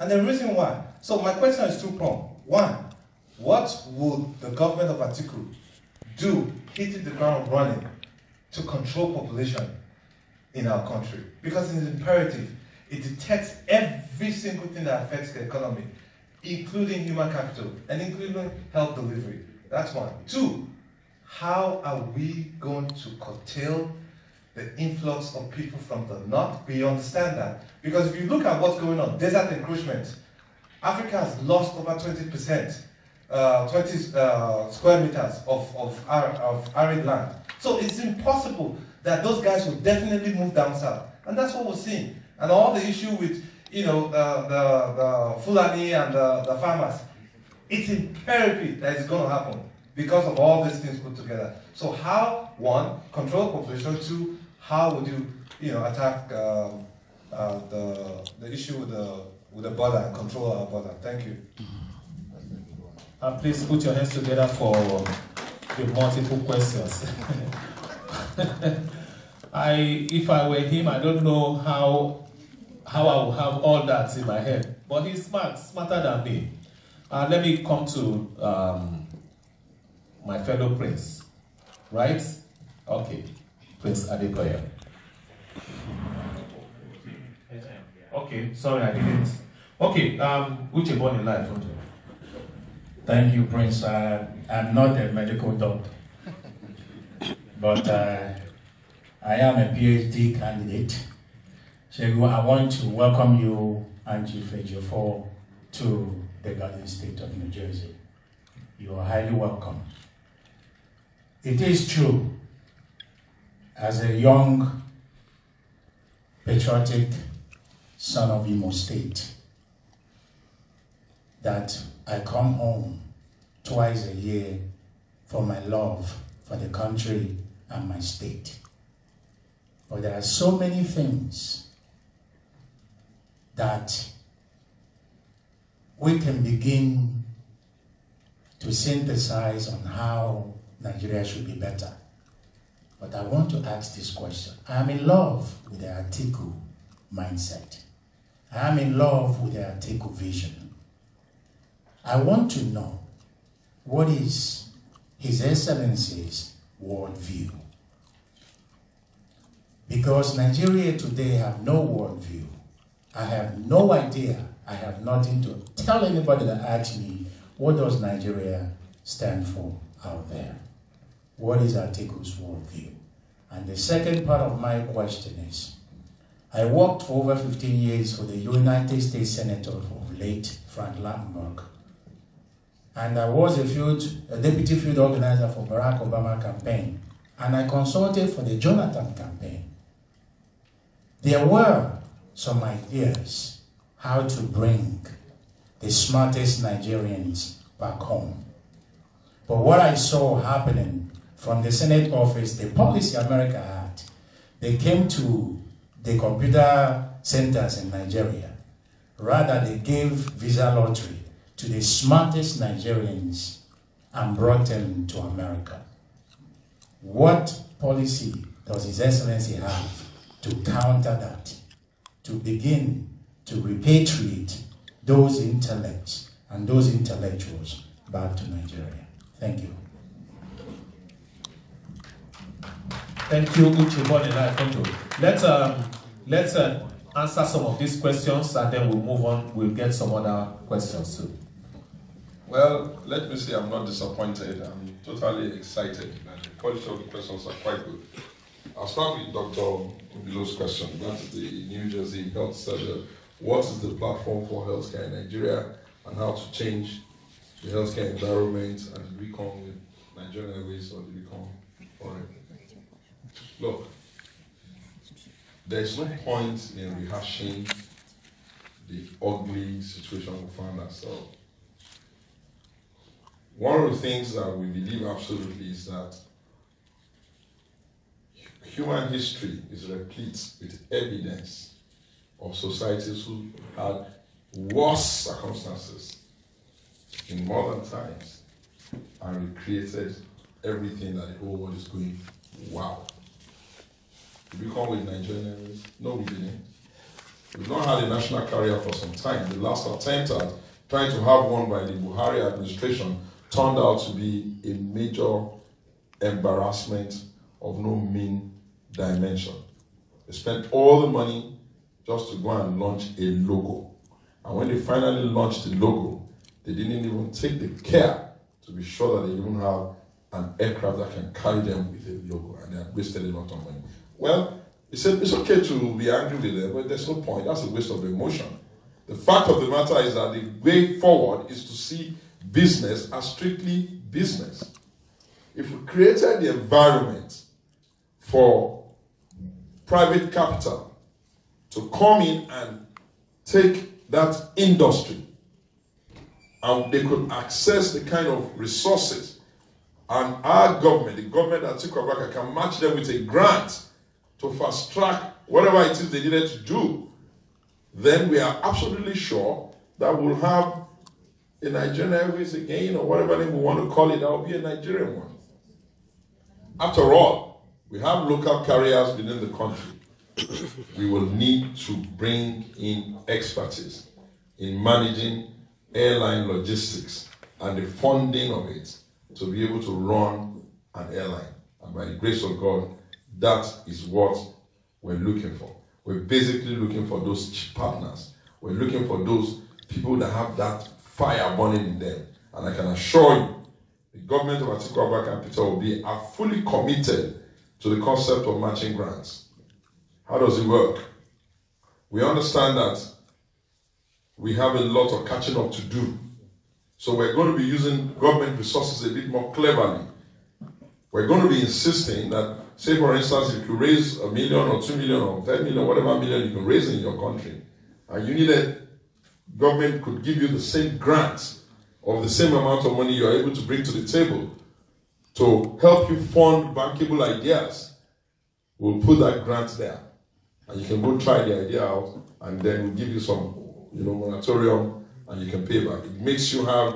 And the reason why. So my question is two-pronged. One, what would the government of Atiku do, hitting the ground running, to control population in our country? Because it's imperative. It detects every single thing that affects the economy, including human capital and including health delivery. That's one. Two, how are we going to curtail the influx of people from the north? We understand that. Because if you look at what's going on, desert encroachment, Africa has lost over 20%, 20 square meters of arid land. So it's impossible that those guys will definitely move down south. And that's what we're seeing. And all the issue with, you know, the Fulani and the farmers, it's imperative that it's going to happen because of all these things put together. So how, one, control population, two, how would you know, attack the issue with the border and control our border? Thank you. Please put your hands together for the multiple questions. If I were him, I don't know how I will have all that in my head. But he's smarter than me. Let me come to my fellow prince, right? Okay, Prince Adekoya. Okay, sorry, I didn't. Okay, which is born in life? Thank you, Prince. I'm not a medical doctor, but I am a PhD candidate. So I want to welcome you and Chief Ejiofor to the Garden State of New Jersey. You are highly welcome. It is true, as a young, patriotic son of Imo State, that I come home twice a year for my love for the country and my state. But there are so many things that we can begin to synthesize on how Nigeria should be better. But I want to ask this question. I am in love with the Atiku mindset. I am in love with the Atiku vision. I want to know what is His Excellency's worldview. Because Nigeria today have no worldview. I have no idea. I have nothing to tell anybody that asks me, what does Nigeria stand for out there? What is Atiku's worldview? And the second part of my question is, I worked for over 15 years for the United States Senator of late Frank Lamberg. And I was a deputy field organizer for Barack Obama campaign. And I consulted for the Jonathan campaign. There were some ideas how to bring the smartest Nigerians back home. But what I saw happening from the Senate office, the policy America had. They came to the computer centers in Nigeria. Rather, they gave visa lottery to the smartest Nigerians and brought them to America. What policy does His Excellency have to counter that, to begin to repatriate those intellects and those intellectuals back to Nigeria? Thank you. Thank you, Onyia. Let's answer some of these questions and then we'll move on. We'll get some other questions too. Well, let me say I'm not disappointed. I'm totally excited. The quality of the questions are quite good. I'll start with Dr. Obilo's question. That's the New Jersey Health Center. What is the platform for healthcare in Nigeria and how to change the healthcare environment, and did we come with Nigerian Airways or did we come foreign? Look, there's no point in rehashing the ugly situation we found ourselves. One of the things that we believe absolutely is that human history is replete with evidence of societies who had worse circumstances in modern times and recreated everything that the whole world is going, wow. Did we come with Nigerian Airways? No, we didn't. We've not had a national carrier for some time. The last attempt at trying to have one by the Buhari administration turned out to be a major embarrassment of no mean dimension. They spent all the money just to go and launch a logo. And when they finally launched the logo, they didn't even take the care to be sure that they even have an aircraft that can carry them with a logo, and they have wasted a lot of money. Well, he said it's okay to be angry with them, but there's no point. That's a waste of emotion. The fact of the matter is that the way forward is to see business as strictly business. If we created the environment for private capital to come in and take that industry, and they could access the kind of resources, and our government, the government that Atiku Abubakar, can match them with a grant to fast track whatever it is they needed to do, then we are absolutely sure that we'll have a Nigerian Airways again, or whatever name we want to call it. That will be a Nigerian one. After all, we have local carriers within the country. We will need to bring in expertise in managing airline logistics and the funding of it to be able to run an airline. And by the grace of God, that is what we're looking for. We're basically looking for those cheap partners. We're looking for those people that have that fire burning in them. And I can assure you, the government of Atiku Abubakar and Peter Obi are fully committed to the concept of matching grants. How does it work? We understand that we have a lot of catching up to do. So we're going to be using government resources a bit more cleverly. We're going to be insisting that, say for instance, if you raise $1 million or 2 million or 10 million, whatever million you can raise in your country, and you needed, government could give you the same grant of the same amount of money you're able to bring to the table to help you fund bankable ideas. We'll put that grant there. And you can go try the idea out, and then we'll give you some, moratorium, and you can pay back. It makes you have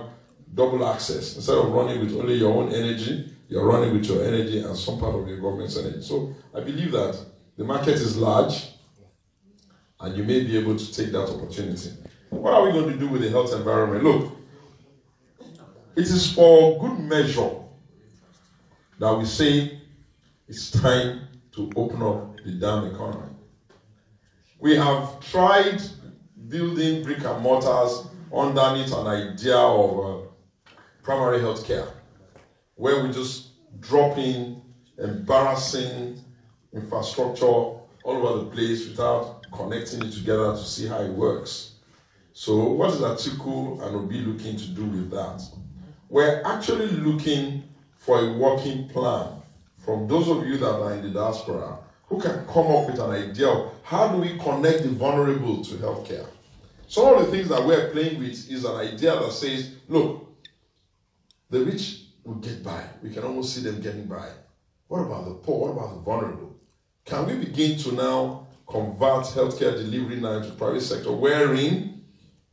double access. Instead of running with only your own energy, you're running with your energy and some part of your government's energy. So I believe that the market is large, and you may be able to take that opportunity. What are we going to do with the health environment? Look, it is for good measure that we say it's time to open up the damn economy. We have tried building brick and mortars underneath an idea of primary health care, where we just drop in embarrassing infrastructure all over the place without connecting it together to see how it works. So what is Atiku and Obi looking to do with that? We're actually looking for a working plan from those of you that are in the diaspora who can come up with an idea of how do we connect the vulnerable to healthcare. Some of the things that we're playing with is an idea that says, look, the rich will get by. We can almost see them getting by. What about the poor? What about the vulnerable? Can we begin to now convert healthcare delivery now into private sector, wherein,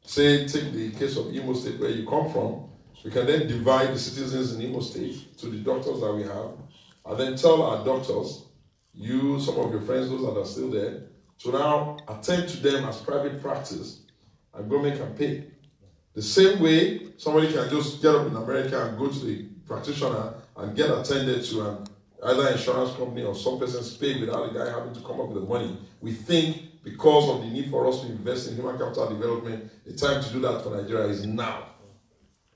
say, take the case of Imo State where you come from, we can then divide the citizens in Imo State to the doctors that we have, and then tell our doctors, you, some of your friends, those that are still there, to now attend to them as private practice, and government can pay. The same way, somebody can just get up in America and go to the practitioner and get attended to an either insurance company or some person's paid without the guy having to come up with the money. We think because of the need for us to invest in human capital development, the time to do that for Nigeria is now.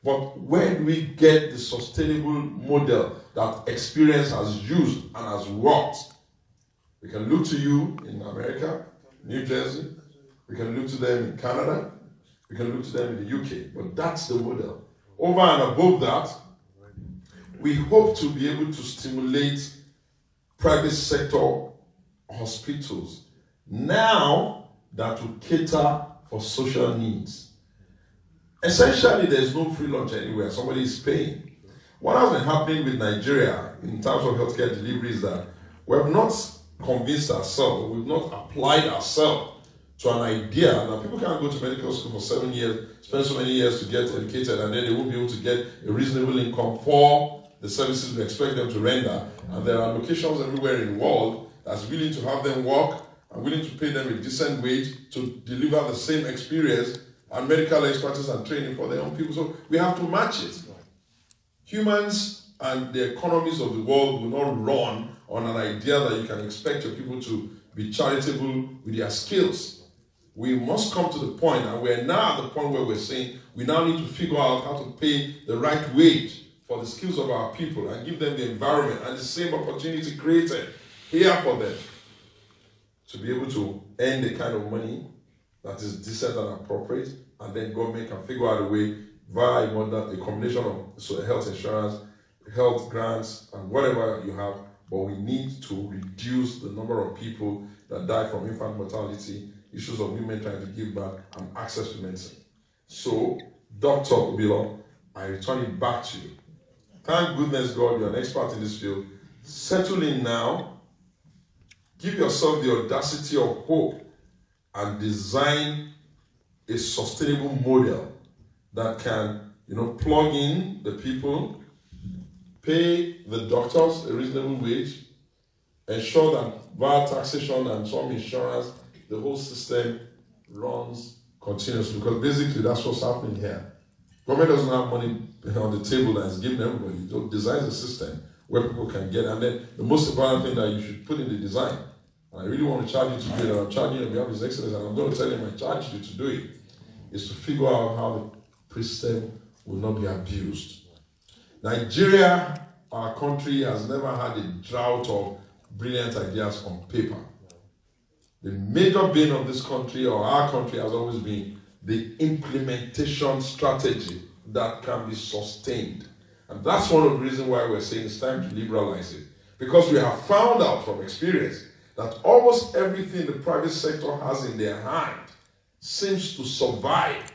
But where do we get the sustainable model that experience has used and has worked? We can look to you in America, New Jersey. We can look to them in Canada. We can look to them in the UK. But that's the model. Over and above that, we hope to be able to stimulate private sector hospitals now that will cater for social needs. Essentially, there's no free lunch anywhere. Somebody is paying. What has been happening with Nigeria in terms of healthcare delivery is that we have not convinced ourselves, we've not applied ourselves to an idea that people can't go to medical school for 7 years, spend so many years to get educated, and then they won't be able to get a reasonable income for the services we expect them to render. And there are locations everywhere in the world that's willing to have them work and willing to pay them a decent wage to deliver the same experience and medical expertise and training for their own people. So we have to match it. Humans and the economies of the world will not run on an idea that you can expect your people to be charitable with their skills. We must come to the point, and we're now at the point where we're saying we now need to figure out how to pay the right wage for the skills of our people and give them the environment and the same opportunity created here for them to be able to earn the kind of money that is decent and appropriate, and then government can figure out a way via a combination of health insurance, health grants, and whatever you have. But we need to reduce the number of people that die from infant mortality, issues of women trying to give birth, and access to medicine. So, Dr. Obilo, I return it back to you. Thank goodness God, you're an expert in this field. Settle in now. Give yourself the audacity of hope and design a sustainable model that can, plug in the people, pay the doctors a reasonable wage, ensure that via taxation and some insurance, the whole system runs continuously. Because basically that's what's happening here. Government doesn't have money on the table that is given everybody. It designs a system where people can get, and then the most important thing that you should put in the design, and I really want to charge you to do it, and I'm charging you on behalf of His Excellency, and I'm going to tell him I charge you to do it, is to figure out how the system will not be abused. Nigeria, our country, has never had a drought of brilliant ideas on paper. The major bane of this country, or our country, has always been the implementation strategy that can be sustained. And that's one of the reasons why we're saying it's time to liberalize it. Because we have found out from experience that almost everything the private sector has in their hand seems to survive.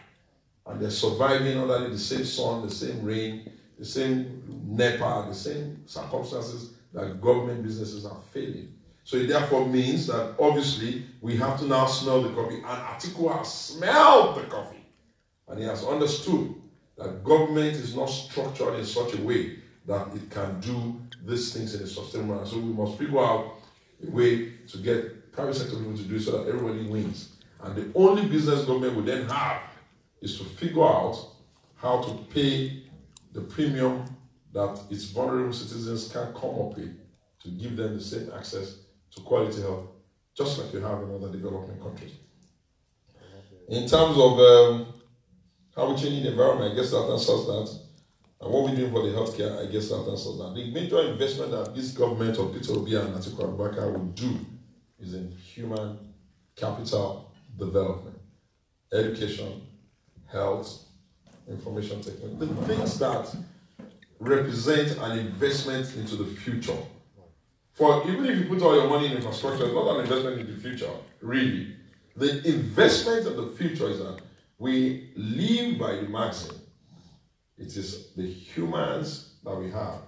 And they're surviving under the same sun, the same rain, the same NEPA, the same circumstances that government businesses are failing. So it therefore means that obviously we have to now smell the coffee. And Atiku has smelled the coffee. And he has understood that government is not structured in such a way that it can do these things in a sustainable manner. So we must figure out a way to get private sector people to do it so that everybody wins. And the only business government will then have is to figure out how to pay the premium that its vulnerable citizens can come up with to give them the same access to quality health, just like you have in other developing countries. In terms of how we change the environment, I guess that answers that. And what we're doing for the healthcare, I guess that answers that. The major investment that this government of Peter Obi and Atiku Abubakar will do is in human capital development, education, health, information technology, the things that represent an investment into the future. For even if you put all your money in infrastructure, it's not an investment in the future, really. The investment of the future is that we live by the maxim. It is the humans that we have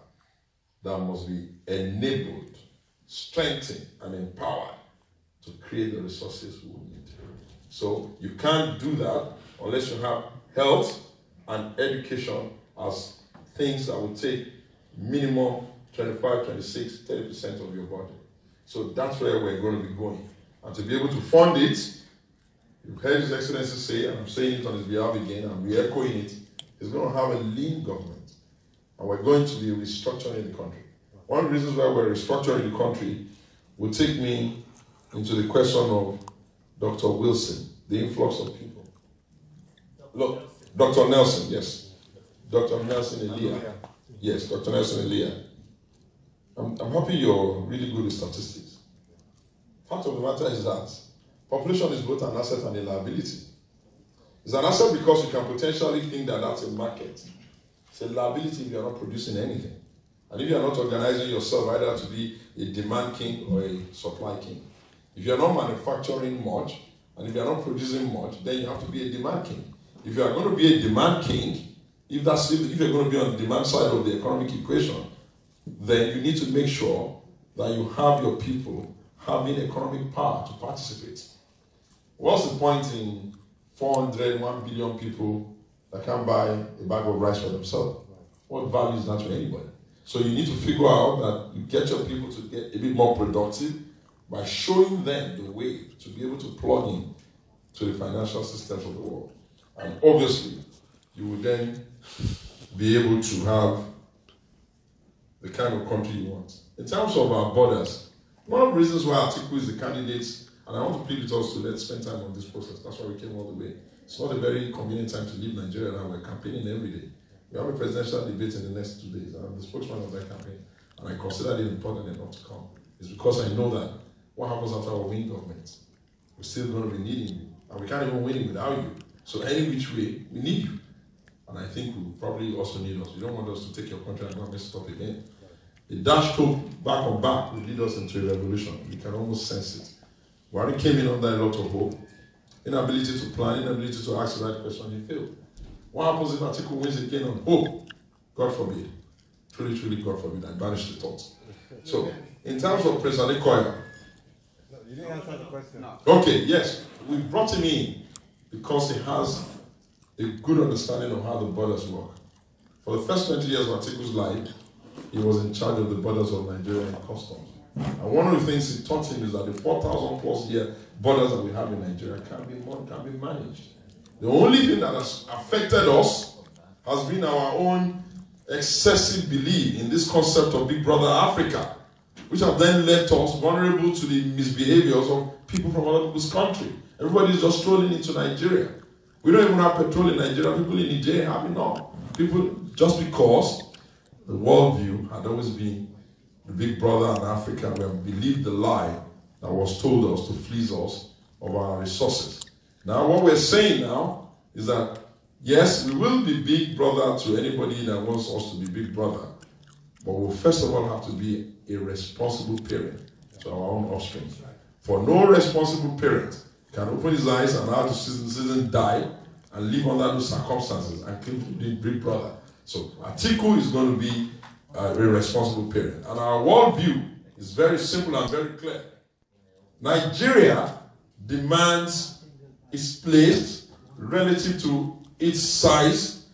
that must be enabled, strengthened, and empowered to create the resources we need. So you can't do that unless you have health and education as things that will take minimum 25, 26, 30% of your budget. So that's where we're going to be going. And to be able to fund it, you've heard His Excellency say, and I'm saying it on his behalf again, and we're echoing it, he's going to have a lean government. And we're going to be restructuring the country. One of the reasons why we're restructuring the country will take me into the question of Dr. Wilson, the influx of people. Look, Dr. Nelson, yes. Dr. Nelson Elijah. Yes, Dr. Nelson Elijah. I'm happy you're really good with statistics. Fact of the matter is that population is both an asset and a liability. It's an asset because you can potentially think that that's a market. It's a liability if you're not producing anything. And if you're not organizing yourself either to be a demand king or a supply king. If you're not manufacturing much, and if you're not producing much, then you have to be a demand king. If you are going to be a demand king, if you're going to be on the demand side of the economic equation, then you need to make sure that you have your people having economic power to participate. What's the point in 400, 1 billion people that can't buy a bag of rice for themselves? What value is that to anybody? So you need to figure out that you get your people to get a bit more productive by showing them the way to be able to plug in to the financial systems of the world. And obviously, you will then be able to have the kind of country you want. In terms of our borders, one of the reasons why Atiku is the candidate, and I want to plead with us to let's spend time on this process. That's why we came all the way. It's not a very convenient time to leave Nigeria now. We're campaigning every day. We have a presidential debate in the next 2 days. I'm the spokesman of that campaign, and I consider it important enough to come. It's because I know that what happens after we win government, we're still going to be needing you, and we can't even win it without you. So any which way, we need you. And I think we probably also need us. You don't want us to take your country and not mess it up again. The dash talk back on back will lead us into a revolution. You can almost sense it. Buhari came in under a lot of hope. Inability to plan, inability to ask the right question, he failed. What happens if Atiku wins again on hope? God forbid. Truly, truly, God forbid. I banish the thoughts. So, in terms of President Koya. No, you didn't answer the question. Okay, yes. We brought him in because he has a good understanding of how the borders work. For the first 20 years of Atiku's life, he was in charge of the borders of Nigeria and customs. And one of the things he taught him is that the 4,000 plus year borders that we have in Nigeria can be managed. The only thing that has affected us has been our own excessive belief in this concept of Big Brother Africa, which have then left us vulnerable to the misbehaviors of people from other people's country. Everybody is just strolling into Nigeria. We don't even have petrol in Nigeria. People in Nigeria have enough. People, just because the worldview had always been the Big Brother in Africa, we have believed the lie that was told us to fleece us of our resources. Now, what we're saying now is that, yes, we will be Big Brother to anybody that wants us to be Big Brother, but we'll first of all have to be a responsible parent to our own offspring. For no responsible parent can open his eyes and allow the citizen die and live under those circumstances and claim to be Big Brother. So Atiku is going to be a responsible parent. And our worldview is very simple and very clear. Nigeria demands its place relative to its size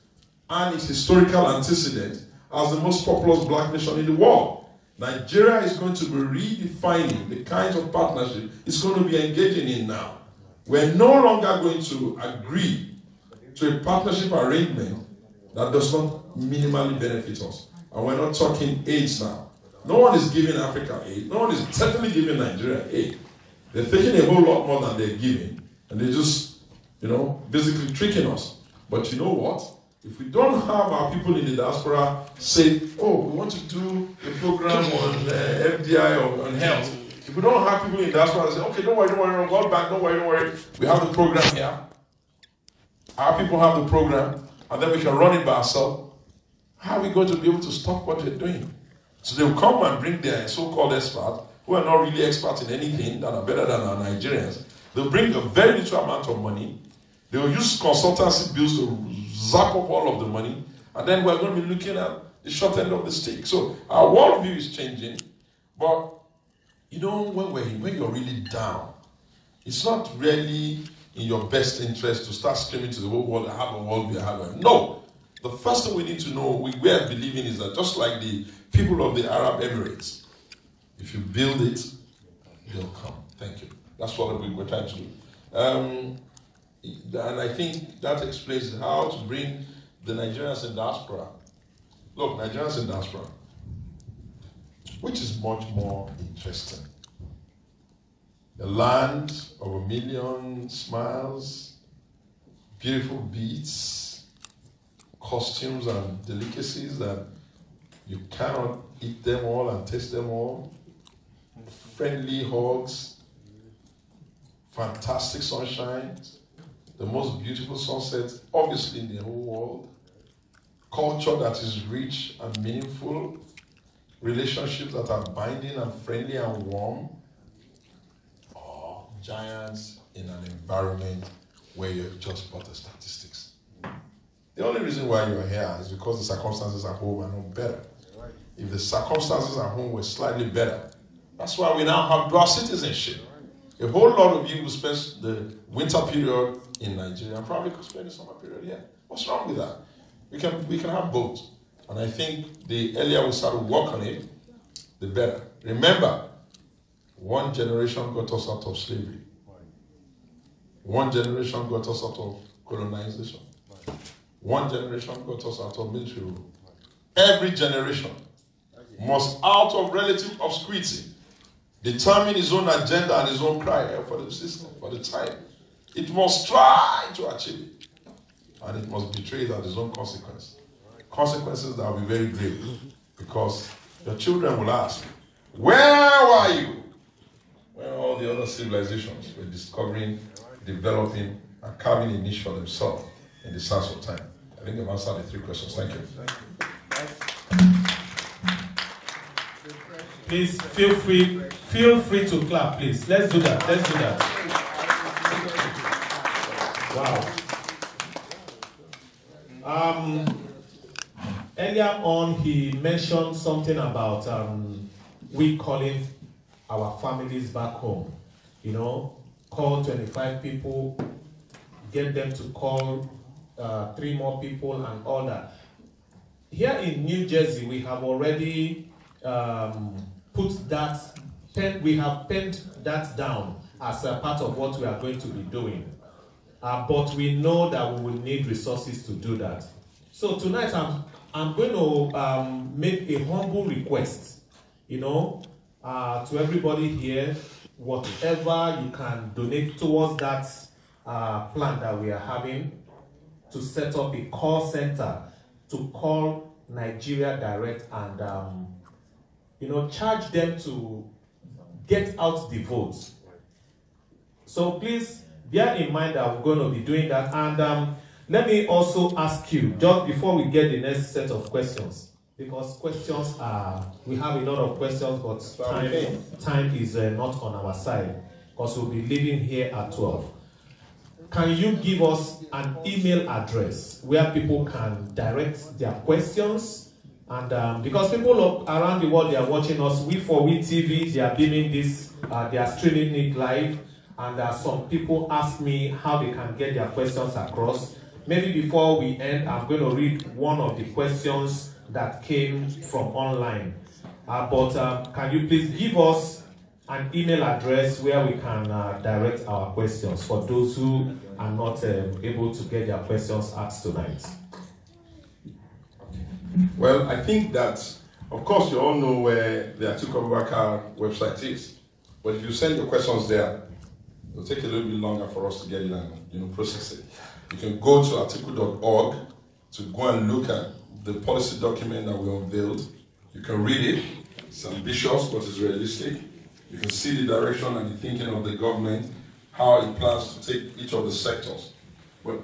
and its historical antecedent as the most populous black nation in the world. Nigeria is going to be redefining the kinds of partnership it's going to be engaging in now. We're no longer going to agree to a partnership arrangement that does not minimally benefit us. And we're not talking AIDS now. No one is giving Africa aid. No one is certainly giving Nigeria aid. They're taking a whole lot more than they're giving. And they're just, basically tricking us. But you know what? If we don't have our people in the diaspora say, oh, we want to do a program on FDI or on health. If we don't have people in the diaspora say, okay, don't worry, World Bank, don't worry. We have the program here. Our people have the program, and then we can run it by ourselves. How are we going to be able to stop what we're doing? So they'll come and bring their so-called experts, who are not really experts in anything, that are better than our Nigerians. They'll bring a very little amount of money. They'll use consultancy bills to zap up all of the money. And then we're going to be looking at the short end of the stick. So our worldview is changing, but you know, when you're really down, it's not really in your best interest to start screaming to the whole world, I have a worldview, I have a... No! The first thing we need to know, we are believing is that just like the people of the Arab Emirates, if you build it, they'll come. Thank you. That's what we're trying to do. And I think that explains how to bring the Nigerians in diaspora. Look, Nigerians in diaspora, which is much more interesting. A land of 1 million smiles, beautiful beads, costumes and delicacies that you cannot eat them all and taste them all, friendly hugs, fantastic sunshine, the most beautiful sunset, obviously in the whole world, culture that is rich and meaningful, relationships that are binding and friendly and warm, or giants in an environment where you're just but the statistics. The only reason why you're here is because the circumstances at home are not better. If the circumstances at home were slightly better, that's why we now have dual citizenship. A whole lot of you who spend the winter period in Nigeria probably could spend the summer period here. What's wrong with that? We can have both. And I think the earlier we start to work on it, the better. Remember, one generation got us out of slavery. One generation got us out of colonization. One generation got us out of military rule. Every generation must, out of relative obscurity, determine his own agenda and his own cry for the system, for the time. It must try to achieve it. And it must be treated at its own consequence. Consequences that will be very grave. Because your children will ask, where were you when all the other civilizations were discovering, developing, and carving a niche for themselves in the sands of time? I think I've answered the 3 questions. Thank you. Please feel free to clap, please. Let's do that. Let's do that. Wow. Earlier on, he mentioned something about we calling our families back home. You know, call 25 people, get them to call 3 more people and all that. Here in New Jersey, we have already we have penned that down as a part of what we are going to be doing. But we know that we will need resources to do that. So tonight I'm going to make a humble request, you know, to everybody here, whatever you can donate towards that plan that we are having to set up a call center to call Nigeria Direct and you know, charge them to get out the votes. So please bear in mind that we're going to be doing that. And let me also ask you, just before we get the next set of questions, because questions are, we have a lot of questions, but time is not on our side, because we'll be leaving here at 12. Can you give us an email address where people can direct their questions? And because people around the world, they are watching us, We4We TV, they are beaming this, they are streaming it live, and some people ask me how they can get their questions across. Maybe before we end, I'm going to read one of the questions that came from online. But can you please give us an email address where we can direct our questions for those who are not able to get their questions asked tonight? Well, I think that, of course, you all know where the Atiku Abubakar website is. But if you send your questions there, it'll take a little bit longer for us to get it and process it. You can go to atiku.org to go and look at the policy document that we unveiled. You can read it. It's ambitious, but it's realistic. You can see the direction and the thinking of the government, how it plans to take each of the sectors. But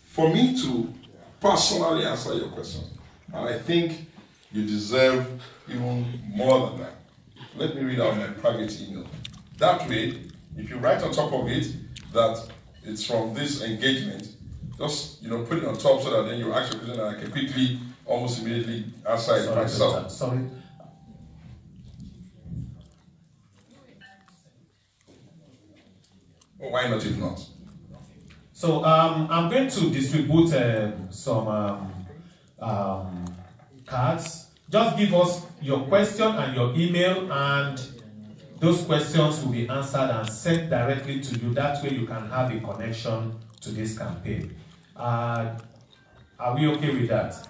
for me to personally answer your question, and I think you deserve even more than that, let me read out my private email. That way, if you write on top of it that it's from this engagement, just put it on top so that then you ask your question and I can quickly almost immediately outside myself. Sorry. Well, why not if not? So I'm going to distribute some cards. Just give us your question and your email, and those questions will be answered and sent directly to you. That way you can have a connection to this campaign. Are we okay with that?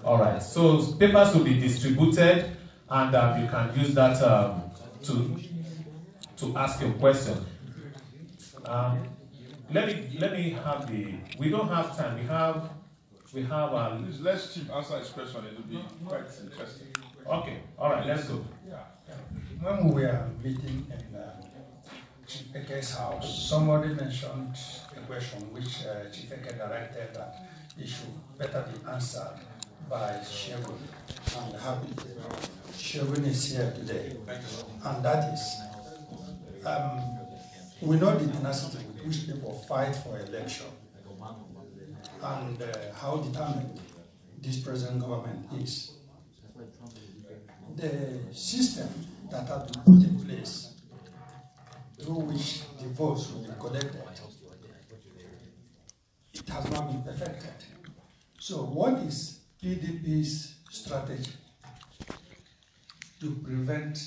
All right. So papers will be distributed, and you can use that to ask your question. Let me have the. We don't have time. We have. Let's Chief answer his question. It will be quite interesting. Okay. All right. Let's go. Yeah. When we were meeting in Chief Eke's house, somebody mentioned a question which Chief Eke directed that it should better be answered by Segun. I'm happy Segun is here today. And that is, we know the tenacity with which people fight for election and how determined this present government is. The system that has been put in place through which the votes will be collected, it has not been perfected. So what is PDP's strategy to prevent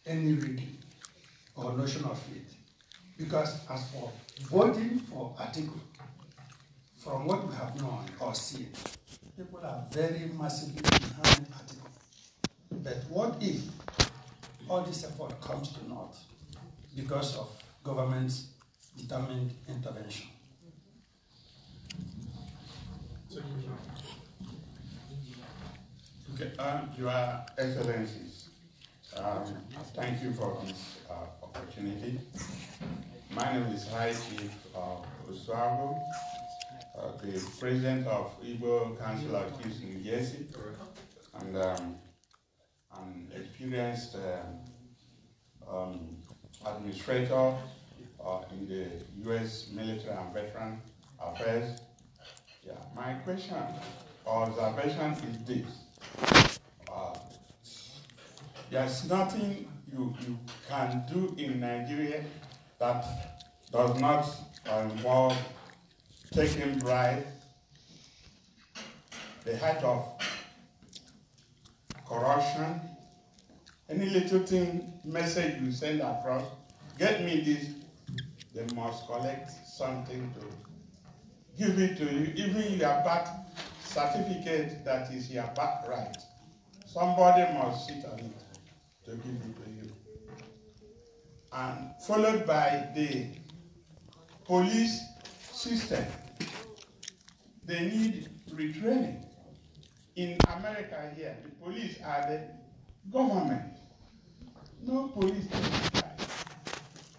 any rigging or notion of it? Because as for voting for Atiku, from what we have known or seen, people are very massively behind Atiku. But what if all this effort comes to naught because of government's determined intervention? Okay, Your Excellencies, thank you for this opportunity. My name is H.E Peter Obi, the President of Igbo Council of Chiefs in New Jersey, and an experienced administrator in the U.S. military and veteran affairs. Yeah, my question or observation is this. There's nothing you can do in Nigeria that does not involve taking bribe, the height of corruption, any little thing, message you send across, get me this, they must collect something to give it to you, even your birth certificate that is your birthright. Somebody must sit on it to give it to you. And followed by the police system. They need retraining. In America here, the police are the government. No police is right.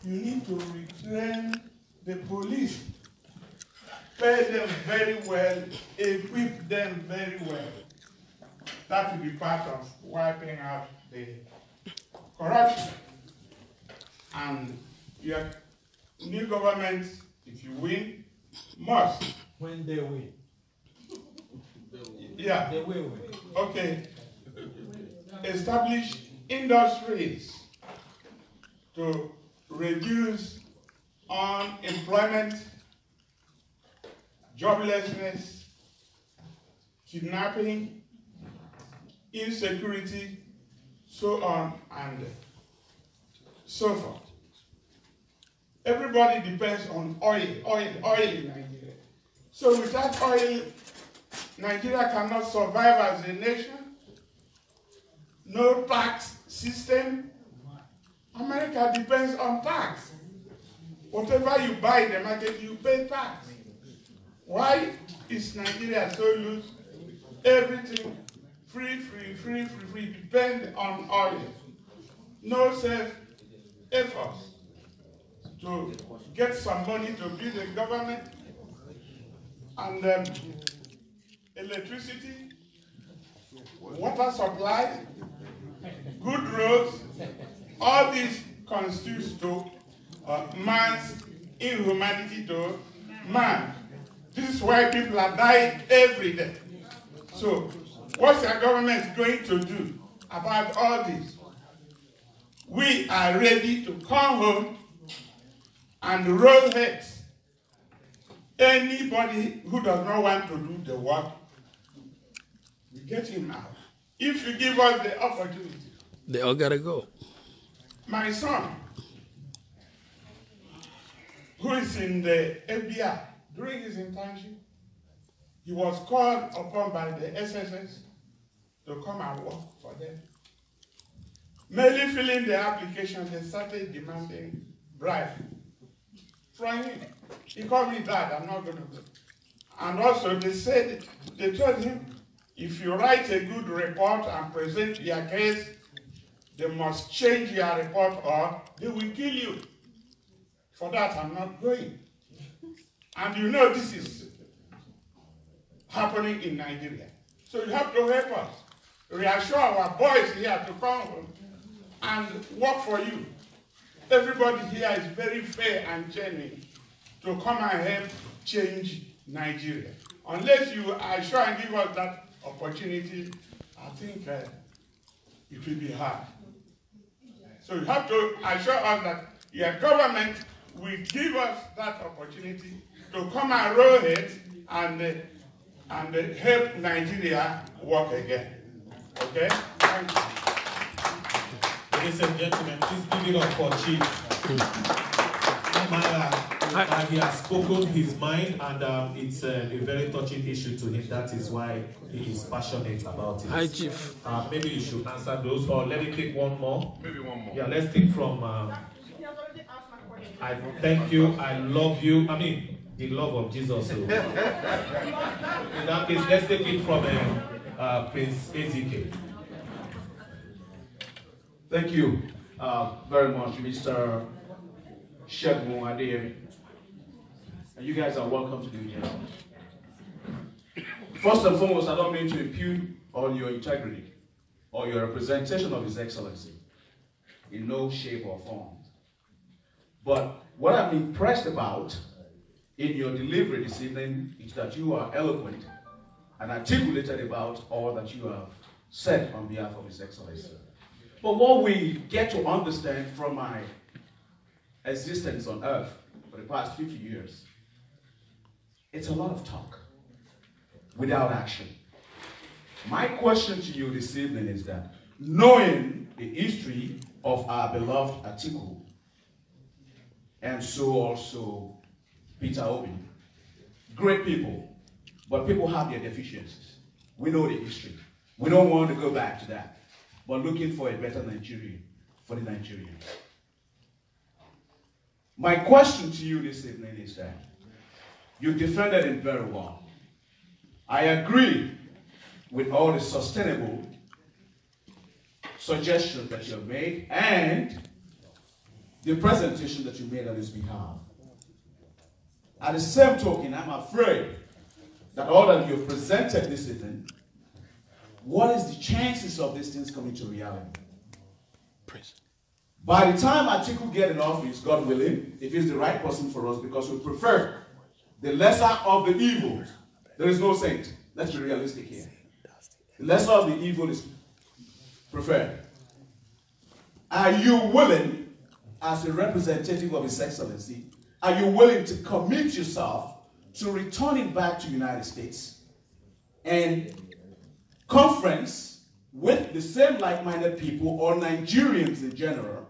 You need to retrain the police. Pay them very well, equip them very well. That will be part of wiping out the corruption. And your new government, if you win, must. When they win. Yeah. They will win. Okay. Establish industries to reduce unemployment, joblessness, kidnapping, insecurity, so on and so forth. Everybody depends on oil in Nigeria. So without oil, Nigeria cannot survive as a nation. No tax system. America depends on tax. Whatever you buy in the market, you pay tax. Why is Nigeria so loose? Everything free, depend on oil. No self-efforts to get some money to build a government and electricity, water supply, good roads, all these constitutes to man's inhumanity to man. This is why people are dying every day. So, what's your government going to do about all this? We are ready to come home and roll heads. Anybody who does not want to do the work, we get him out. If you give us the opportunity. They all gotta go. My son, who is in the FBI, during his internship, he was called upon by the SSS to come and work for them. Merely filling the application, they started demanding bribe from him. He called me, Dad, I'm not going to go. And also they told him, if you write a good report and present your case, they must change your report or they will kill you. For that, I'm not going. And you know this is happening in Nigeria. So you have to help us. Reassure our boys here to come home and work for you. Everybody here is very fair and genuine to come and help change Nigeria. Unless you assure and give us that opportunity, I think it will be hard. So you have to assure us that your government will give us that opportunity to come and roll it and help Nigeria work again. Okay? Thank you. Ladies and gentlemen, please give it up for Chief. He has spoken his mind, and it's a very touching issue to him. That is why he is passionate about it. Hi, Chief. Maybe you should answer those, or let me take one more. Maybe one more. Yeah, let's take from. I thank you. I love you. I mean, the love of Jesus. So. In that case, let's take it from Prince Ezekiel. Thank you very much, Mr. Segun Onyia. And you guys are welcome to the agenda. First and foremost, I don't mean to impugn on your integrity or your representation of His Excellency in no shape or form. But what I'm impressed about in your delivery this evening is that you are eloquent and articulated about all that you have said on behalf of His Excellency. But what we get to understand from my existence on earth for the past 50 years, it's a lot of talk without action. My question to you this evening is that, knowing the history of our beloved Atiku, and so also Peter Obi, great people, but people have their deficiencies. We know the history. We don't want to go back to that, but looking for a better Nigeria for the Nigerians. My question to you this evening is that you defended it very well. I agree with all the sustainable suggestions that you have made and the presentation that you made on his behalf. At the same token, I'm afraid that all that you have presented this evening, what is the chances of these things coming to reality? By the time Atiku gets in office, God willing, if he's the right person for us, because we prefer the lesser of the evils. There is no saint. Let's be realistic here. The lesser of the evil is preferred. Are you willing, as a representative of His Excellency, are you willing to commit yourself to returning back to the United States and conference with the same like-minded people or Nigerians in general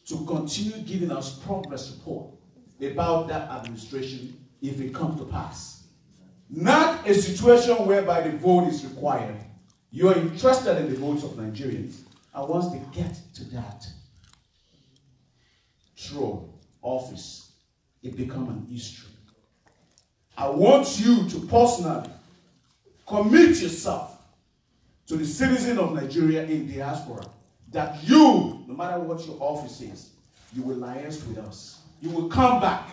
to continue giving us progress report about that administration if it comes to pass? Not a situation whereby the vote is required. You are interested in the votes of Nigerians, and once they get to that throne, office, it becomes an history. I want you to personally commit yourself to the citizen of Nigeria in diaspora, that you, no matter what your office is, you will liaise with us. You will come back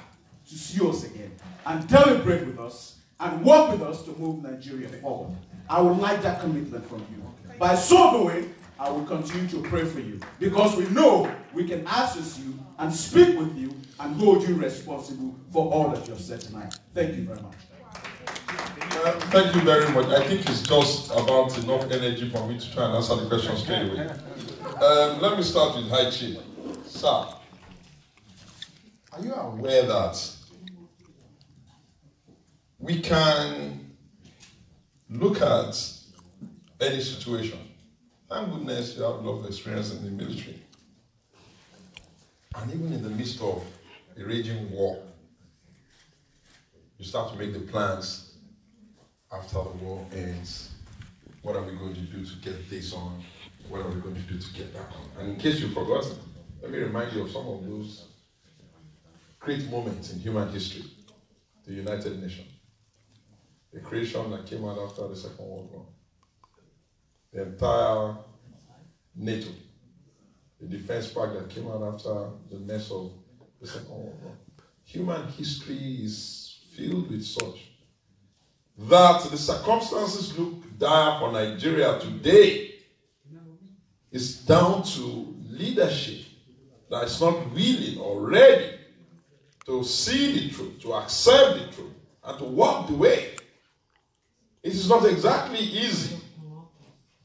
to see us again and deliberate with us and work with us to move Nigeria forward. I would like that commitment from you. By so doing, I will continue to pray for you, because we know we can access you and speak with you and hold you responsible for all that you have said tonight. Thank you very much. Thank you very much. I think it's just about enough energy for me to try and answer the question straight away. Let me start with H.E. Sir, are you aware that we can look at any situation? Thank goodness you have a lot of experience in the military. And even in the midst of a raging war, you start to make the plans after the war ends. What are we going to do to get this on? What are we going to do to get that on? And in case you've forgotten, let me remind you of some of those great moments in human history. The United Nations, the creation that came out after the Second World War, the entire NATO, the defense pact that came out after the mess of the Second World War. Human history is filled with such that the circumstances look dire for Nigeria today is down to leadership that is not willing or ready to see the truth, to accept the truth, and to walk the way. It is not exactly easy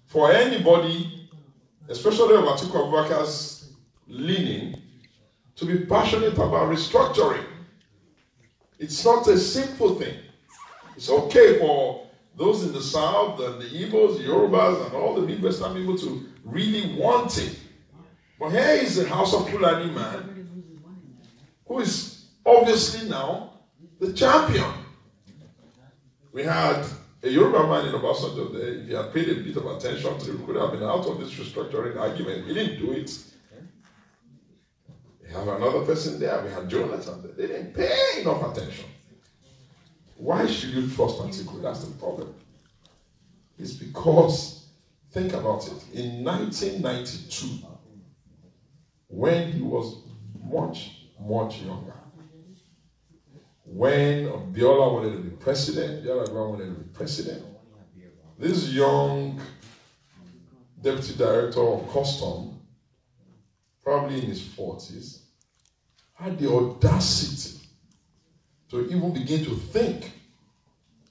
for anybody, especially of Atiku Abubakar's leaning, to be passionate about restructuring. It's not a simple thing. It's okay for those in the South and the Igbos, the Yorubas, and all the Midwestern people to really want it. But here is a House of Fulani man who is obviously now the champion. We had a Yoruba man in Obasanjo there. If he had paid a bit of attention to it, we could have been out of this restructuring argument. He didn't do it. We have another person there. We had Jonathan there. They didn't pay enough attention. Why should you trust Atiku? That's the problem. It's because, think about it, in 1992, when he was much, much younger, when Abiola wanted to be president, Yar'Adua wanted to be president, this young deputy director of custom, probably in his 40s, had the audacity to even begin to think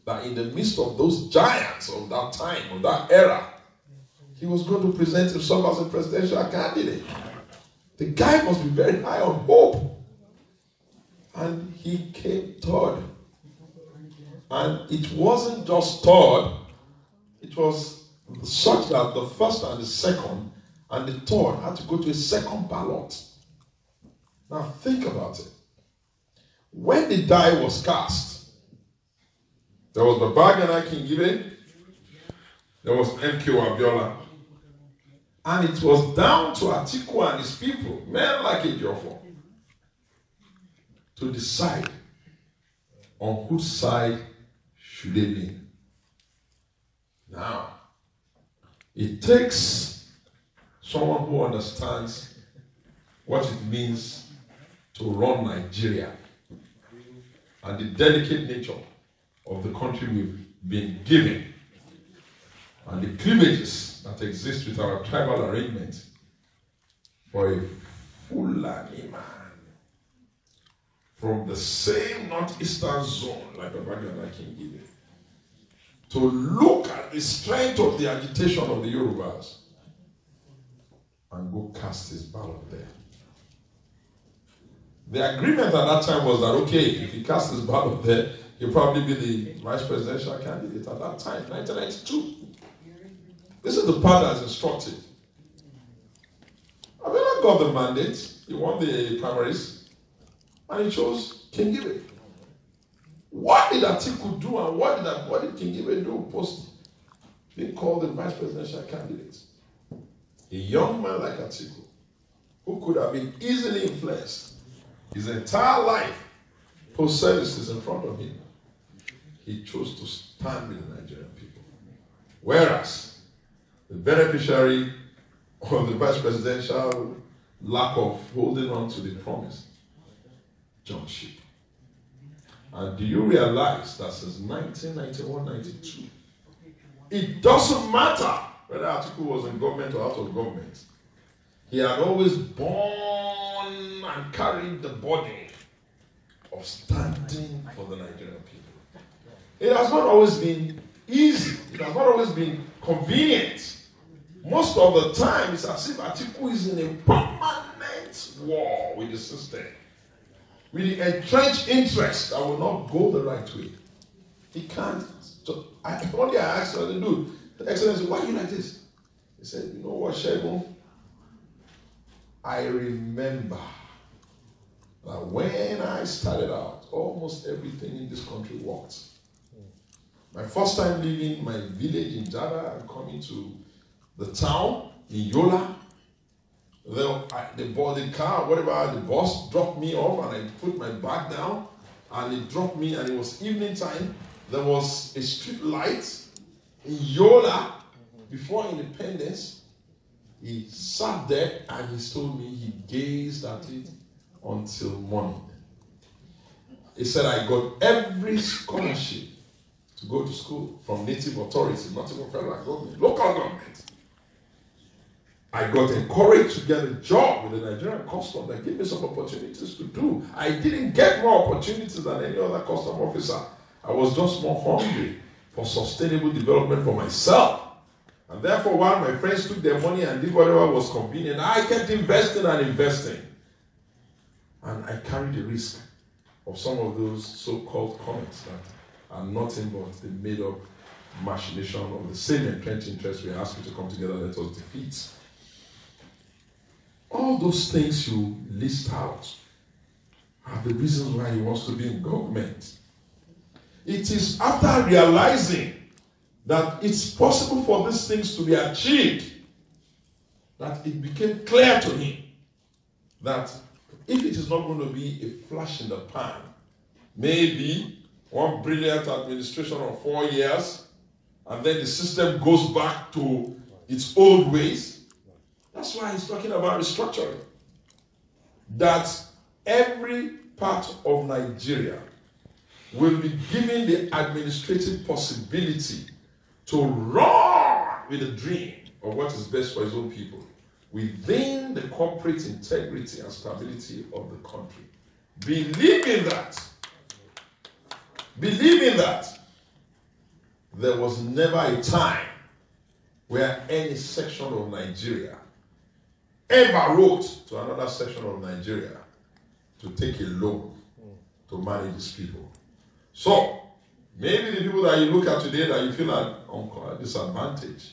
that in the midst of those giants of that time, of that era, he was going to present himself as a presidential candidate. The guy must be very high on hope. And he came third. And it wasn't just third, it was such that the first and the second and the third had to go to a second ballot. Now think about it. When the die was cast, there was Babagana Kingibe, there was MK Abiola, and it was down to Atiku and his people, men like Ejiofor, to decide on whose side should they be. Now, it takes someone who understands what it means to run Nigeria and the delicate nature of the country we've been given and the cleavages that exist with our tribal arrangement for a Fulani man from the same northeastern zone like Babagana Kingibe to look at the strength of the agitation of the Yorubas and go cast his ballot there. The agreement at that time was that, okay, if he cast his ballot there, he'll probably be the vice presidential candidate at that time, 1992. This is the part that's instructed. Abiola got the mandate, he won the primaries, and he chose Kingibe. What did Atiku do and what did Kingibe do post being called the vice presidential candidate? A young man like Atiku, who could have been easily influenced his entire life, post services in front of him, he chose to stand with the Nigerian people. Whereas the beneficiary of the vice presidential lack of holding on to the promise, John Sheep. And do you realize that since 1991-92, it doesn't matter whether Atiku was in government or out of government, he had always borne and carried the burden of standing for the Nigerian people. It has not always been easy. It has not always been convenient. Most of the time, it's as if Atiku is in a permanent war with the system, with the entrenched interest that will not go the right way. He can't. So I asked her, dude, Excellency, why are you like this? He said, you know what, Segun? I remember that when I started out, almost everything in this country worked. My first time leaving my village in Jada and coming to the town in Yola, they bought the car, whatever, the bus dropped me off and I put my bag down and it dropped me and it was evening time. There was a street light in Yola before independence. He sat there and he told me he gazed at it until morning. He said, I got every scholarship to go to school from native authorities, not even federal government, local government. I got encouraged to get a job with the Nigerian custom that gave me some opportunities to do. I didn't get more opportunities than any other custom officer. I was just more hungry for sustainable development for myself. And therefore, while my friends took their money and did whatever was convenient, I kept investing and investing. And I carried the risk of some of those so-called comments that are nothing but the made-up machination of the same entrenched interest we ask you to come together, let us defeat. All those things you list out are the reasons why he wants to be in government. It is after realizing that it's possible for these things to be achieved that it became clear to him that if it is not going to be a flash in the pan, maybe one brilliant administration of 4 years, and then the system goes back to its old ways. That's why he's talking about restructuring. That every part of Nigeria will be given the administrative possibility to run with the dream of what is best for his own people within the corporate integrity and stability of the country. Believe in that. Believe in that. There was never a time where any section of Nigeria ever wrote to another section of Nigeria to take a loan to manage these people. So, maybe the people that you look at today that you feel are disadvantaged,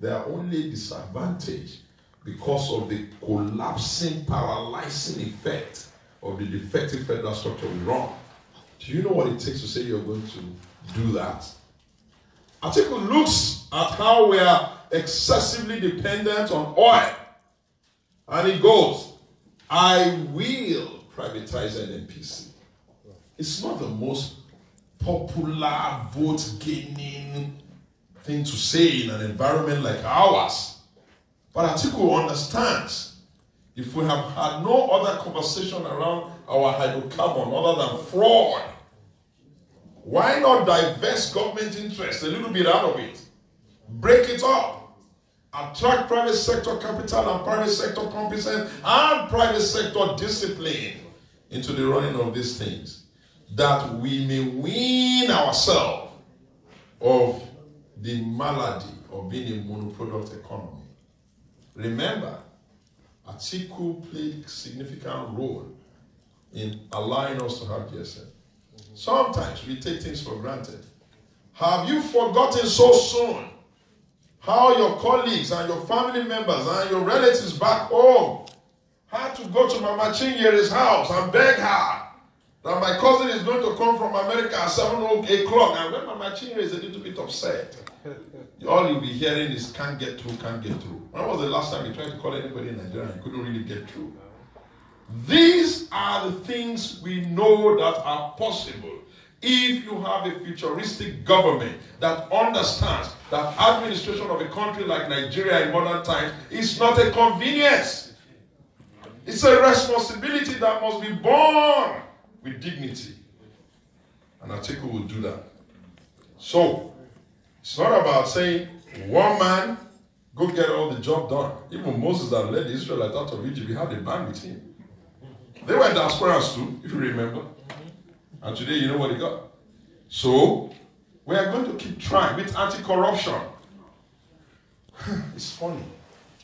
they are only disadvantaged because of the collapsing, paralyzing effect of the defective federal structure we run. Do you know what it takes to say you're going to do that? Atiku looks at how we are excessively dependent on oil. And it goes, I will privatize NNPC. It's not the most popular vote-gaining thing to say in an environment like ours. But Atiku understands if we have had no other conversation around our hydrocarbon other than fraud, why not divest government interest a little bit out of it? Break it up. Attract private sector capital and private sector competence and private sector discipline into the running of these things, that we may wean ourselves of the malady of being a monoproduct economy. Remember, Atiku played a significant role in allowing us to have GSM. Sometimes we take things for granted. Have you forgotten so soon how your colleagues and your family members and your relatives back home had to go to Mama Chinyere's house and beg her that my cousin is going to come from America at 7 o'clock, and when Mama Chinyere is a little bit upset, all you'll be hearing is can't get through, can't get through. When was the last time you tried to call anybody in Nigeria and you couldn't really get through? These are the things we know that are possible if you have a futuristic government that understands that administration of a country like Nigeria in modern times is not a convenience. It's a responsibility that must be borne with dignity. And Atiku will do that. So, it's not about saying, one man, go get all the job done. Even Moses that led the Israelites out of Egypt, he had a band with him. They were diasporans too, if you remember. And today, you know what he got. So, We are going to keep trying with anti-corruption. It's funny.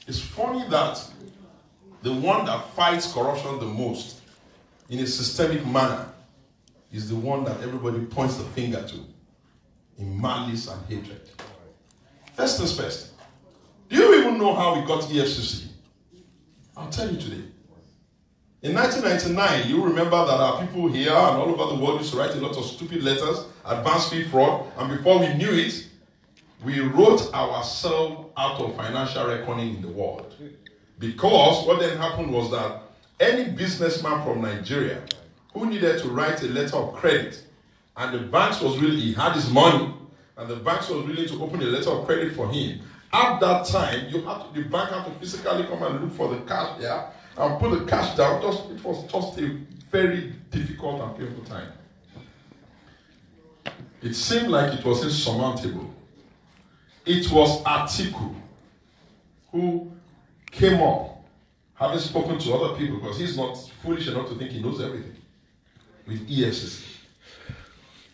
It's funny that the one that fights corruption the most in a systemic manner is the one that everybody points the finger to in malice and hatred. First things first. Do you even know how we got EFCC? I'll tell you today. In 1999, you remember that our people here and all over the world used to write a lot of stupid letters, advance fee fraud, and before we knew it, we wrote ourselves out of financial reckoning in the world. Because what then happened was that any businessman from Nigeria who needed to write a letter of credit, and the banks was really, he had his money, and the banks was willing to open a letter of credit for him. At that time, the bank had to physically come and look for the cash there and put the cash down. It was just a very difficult and painful time. It seemed like it was insurmountable. It was Atiku who came up, having spoken to other people, because he's not foolish enough to think he knows everything, with EFCC.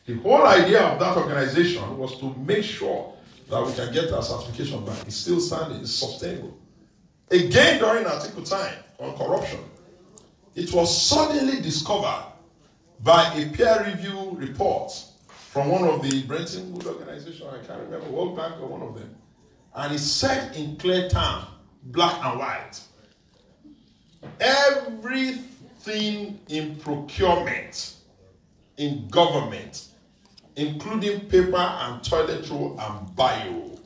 The whole idea of that organization was to make sure that we can get our certification back. It's still standing, it's sustainable. Again, during Atiku time on corruption, it was suddenly discovered by a peer review report from one of the Bretton Woods organizations, I can't remember, World Bank or one of them. And it said in clear terms, black and white, everything in procurement, in government, including paper and toilet roll and bio,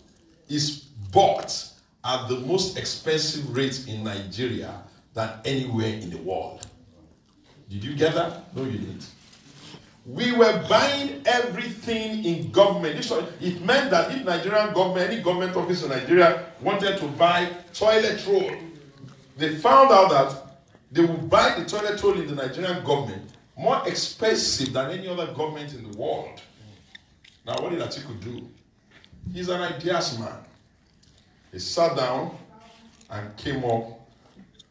is bought at the most expensive rate in Nigeria than anywhere in the world. Did you get that? No, you didn't. We were buying everything in government. It meant that if Nigerian government, any government office in Nigeria wanted to buy toilet roll, they found out that they would buy the toilet roll in the Nigerian government more expensive than any other government in the world. Now, what did Atiku do? He's an ideas man. He sat down and came up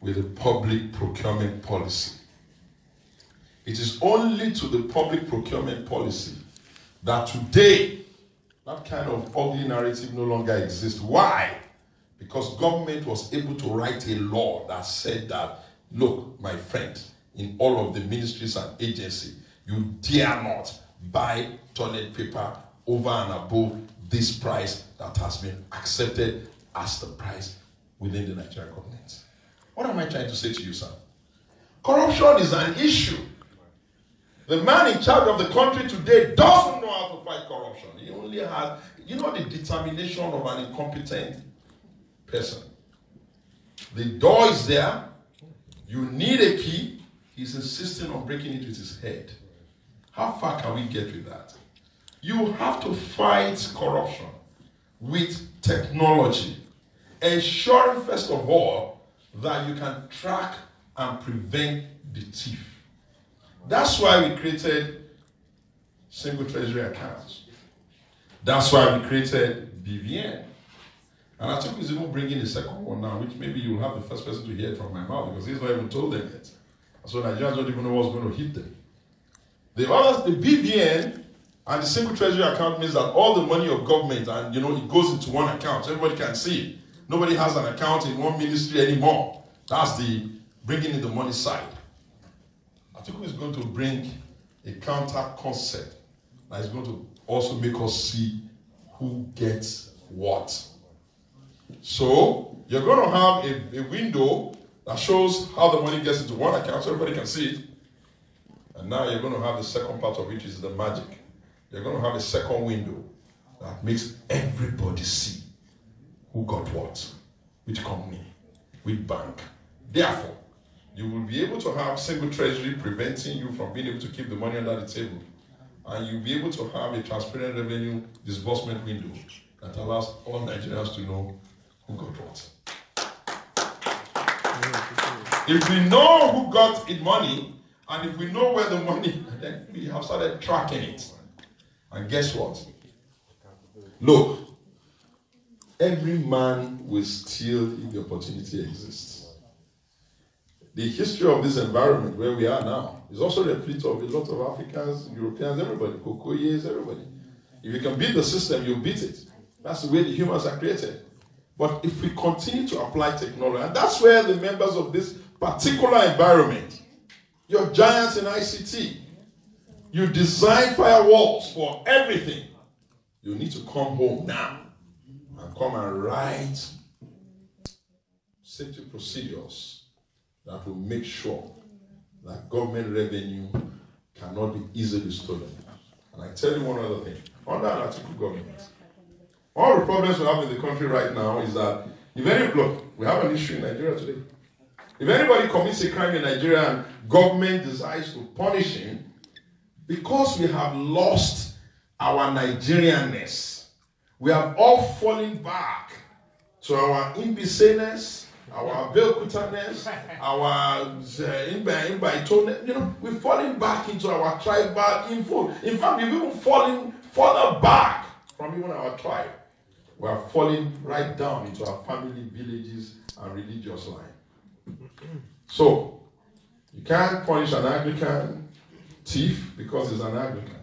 with a public procurement policy. It is only to the public procurement policy that today that kind of ugly narrative no longer exists. Why? Because government was able to write a law that said that, look, my friend, in all of the ministries and agencies, you dare not buy toilet paper over and above this price that has been accepted as the price within the Nigerian government. What am I trying to say to you, sir? Corruption is an issue. The man in charge of the country today doesn't know how to fight corruption. He only has, the determination of an incompetent person. The door is there. You need a key. He's insisting on breaking it with his head. How far can we get with that? You have to fight corruption with technology, ensuring, first of all, that you can track and prevent the thief. That's why we created single treasury accounts. That's why we created BVN. And I think he's even bringing the second one now, which maybe you'll have the first person to hear it from my mouth, because he's not even told them yet. So Nigerians don't even know what's going to hit them. The BVN and the single treasury account means that all the money of government, and it goes into one account. Everybody can see it. Nobody has an account in one ministry anymore. That's the bringing in the money side. Atiku is going to bring a counter concept that is going to also make us see who gets what. So you're going to have a window that shows how the money gets into one account so everybody can see it. And now you're going to have the second part of it, which is the magic. You're going to have a second window that makes everybody see who got what, which company, which bank. Therefore, you will be able to have single treasury preventing you from being able to keep the money under the table. And you'll be able to have a transparent revenue disbursement window that allows all Nigerians to know who got what. If we know who got it money, and if we know where the money, then we have started tracking it. And guess what? Look, every man will steal if the opportunity exists. The history of this environment where we are now is also replete of a lot of Africans, Europeans, everybody, Kokoyes, everybody. If you can beat the system, you'll beat it. That's the way the humans are created. But if we continue to apply technology, and that's where the members of this particular environment, you're giants in ICT, you design firewalls for everything, you need to come home now and come and write safety procedures that will make sure that government revenue cannot be easily stolen. And I tell you one other thing. Under an Atiku government, all the problems we have in the country right now is that we have an issue in Nigeria today. If anybody commits a crime in Nigeria and government decides to punish him, because we have lost our Nigerianness, we have all fallen back to our Imbiseness, our Belkutaness, our Imbaitone. You know, we're falling back into our tribal info. In fact, we've even fallen further back from even our tribe. We are falling right down into our family, villages, and religious line. So, you can't punish an Anglican thief because he's an Anglican.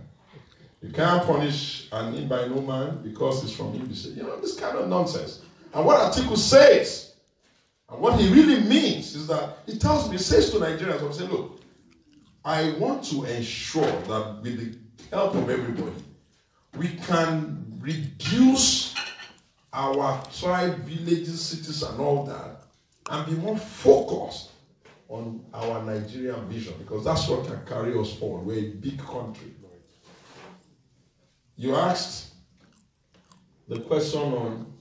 You can't punish an Imbaino man because he's from Imbise. You know, this kind of nonsense. And what Atiku says, and what he really means, is that he says to Nigerians, I'm saying, look, I want to ensure that with the help of everybody, we can reduce our tribe, villages, cities, and all that, and be more focused on our Nigerian vision, because that's what can carry us forward. We're a big country. You asked the question on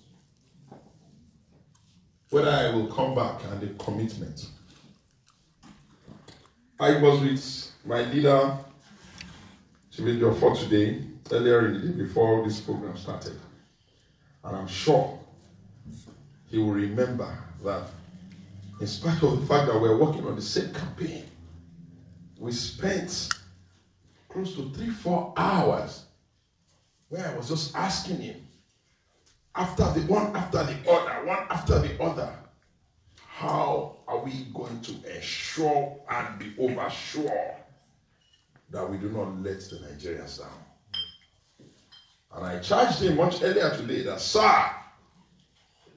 whether I will come back and the commitment. I was with my leader, H.E Ejiofor today, earlier in the day before this program started. And I'm sure he will remember that in spite of the fact that we're working on the same campaign, we spent close to 3-4 hours where I was just asking him, one after the other, how are we going to ensure and be oversure that we do not let the Nigerians down? And I charged him much earlier today that, sir,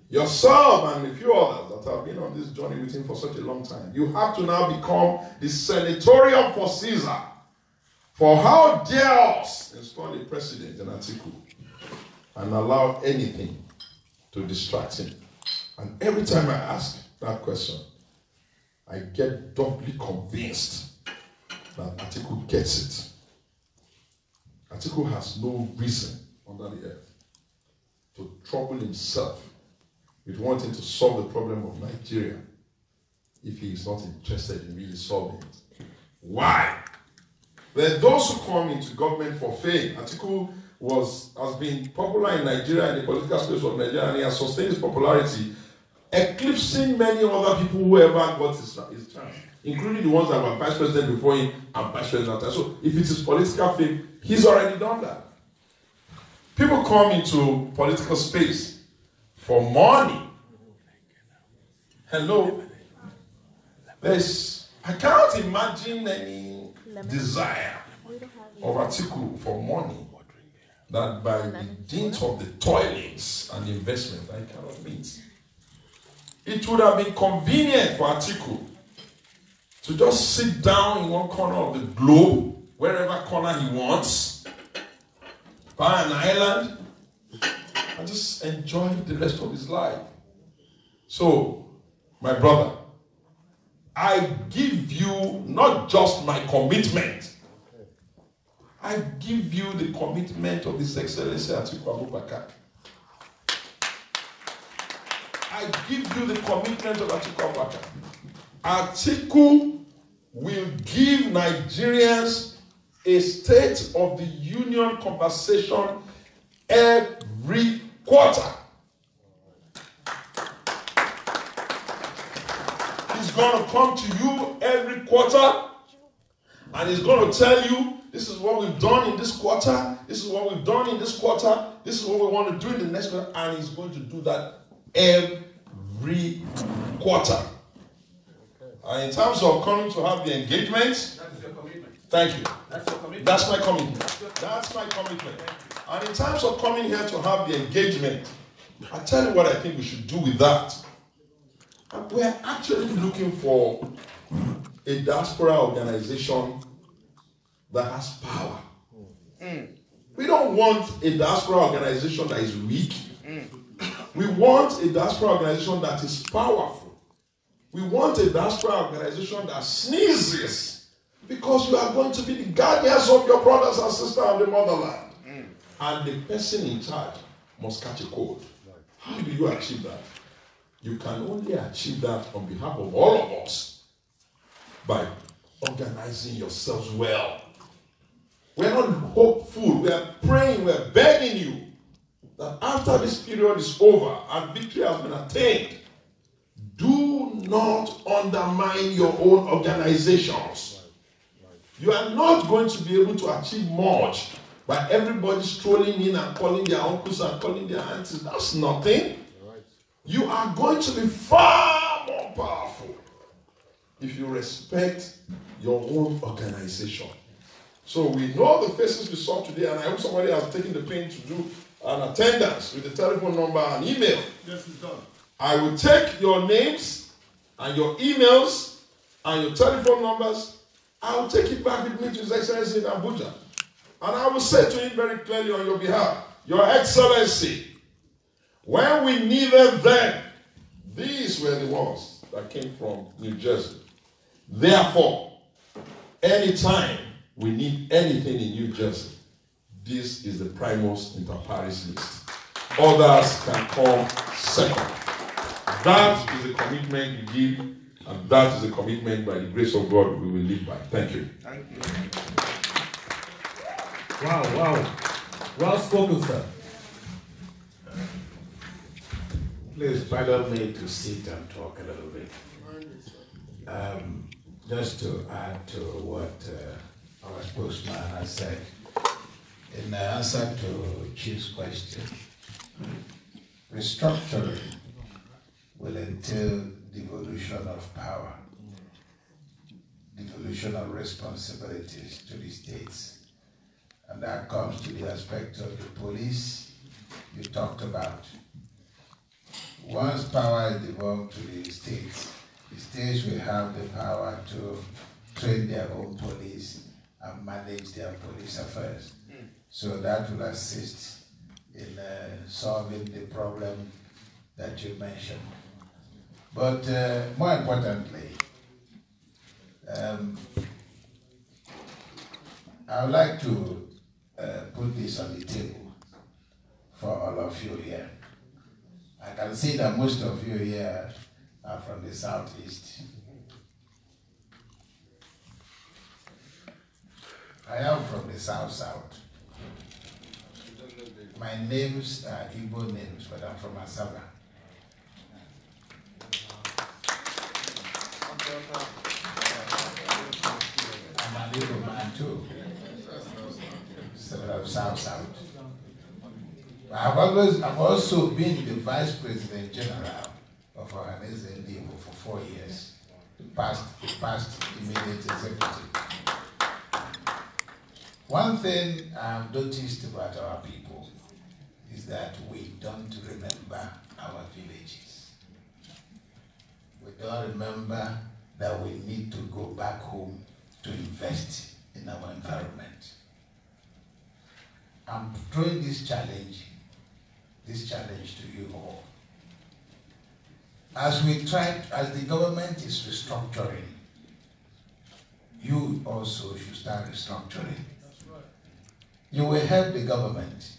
yourself and a few others that have been on this journey with him for such a long time, you have to now become the senatorium for Caesar. For how dare us install a president in Atiku and allow anything to distract him? And every time I ask that question, I get doubly convinced that Atiku gets it. Atiku has no reason under the earth to trouble himself with wanting to solve the problem of Nigeria if he is not interested in really solving it. Why? There are those who come into government for fame. Atiku has been popular in Nigeria, in the political space of Nigeria, and he has sustained his popularity, eclipsing many other people who ever got his chance, including the ones that were vice president before him and vice president after. So if it is political fame, he's already done that. People come into political space for money. Hello? I can't imagine any desire of Atiku for money that by the dint of the toilings and investment I cannot meet. It would have been convenient for Atiku to just sit down in one corner of the globe, wherever corner he wants, buy an island, and just enjoy the rest of his life. So, my brother, I give you not just my commitment, I give you the commitment of His Excellency Atiku Abubakar. I give you the commitment of Atiku Abubakar. Atiku will give Nigerians a State of the Union conversation every quarter. He's going to come to you every quarter and he's going to tell you, this is what we've done in this quarter, this is what we've done in this quarter, this is what we want to do in the next quarter, and he's going to do that every quarter. And in terms of coming to have the engagement, that is your commitment. Thank you. That's your commitment. That's my commitment. That's my commitment. And in terms of coming here to have the engagement, I tell you what I think we should do with that. And we're actually looking for a diaspora organization that has power. We don't want a diaspora organization that is weak. We want a diaspora organization that is powerful. We want a diaspora organization that sneezes, because you are going to be the guardians of your brothers and sisters of the motherland. And the person in charge must catch a cold. How do you achieve that? You can only achieve that on behalf of all of us by organizing yourselves well. We're not hopeful, we're praying, we're begging you that after this period is over and victory has been attained, do not undermine your own organizations. You are not going to be able to achieve much by everybody strolling in and calling their uncles and calling their aunties. That's nothing. You are going to be far more powerful if you respect your own organization. So we know the faces we saw today, and I hope somebody has taken the pain to do an attendance with the telephone number and email. Yes, it's done. I will take your names and your emails and your telephone numbers. I will take it back with me to His Excellency in Abuja. And I will say to him very clearly on your behalf, Your Excellency, when we needed them, these were the ones that came from New Jersey. Therefore, anytime we need anything in New Jersey, this is the primus inter pares list. Others can come second. That is a commitment we give, and that is a commitment by the grace of God we will live by. Thank you. Thank you. Wow. Well spoken, sir. Please pardon me to sit and talk a little bit. Just to add to what our spokesman has said, in answer to Chief's question, restructuring will entail devolution of power, devolution of responsibilities to the states. And that comes to the aspect of the police you talked about. Once power is devolved to the states will have the power to train their own police and manage their police affairs. So that will assist in solving the problem that you mentioned. But more importantly, I would like to put this on the table for all of you here. I can see that most of you here are from the southeast. I am from the south-south. My names are Igbo names, but I'm from Asaba. I'm an Igbo man too. So I'm south-south. I've also been the Vice President General of Ohaneze Igbo for 4 years, the past immediate executive. One thing I've noticed about our people is that we don't remember our villages. We don't remember that we need to go back home to invest in our environment. I'm throwing this challenge to you all. As the government is restructuring, you also should start restructuring. You will help the government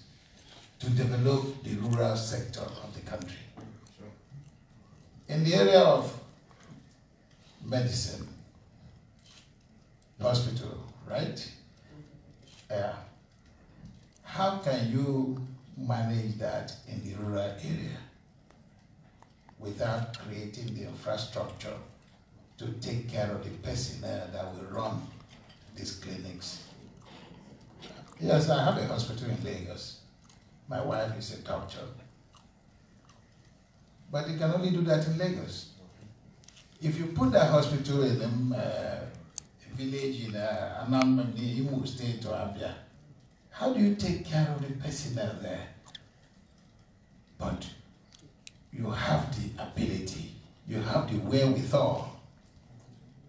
to develop the rural sector of the country. In the area of medicine, hospital, right? How can you manage that in the rural area without creating the infrastructure to take care of the personnel that will run these clinics? Yes, I have a hospital in Lagos. My wife is a doctor. But you can only do that in Lagos. If you put that hospital in a village in Anambra State or Abia, How do you take care of the personnel there? But you have the ability, you have the wherewithal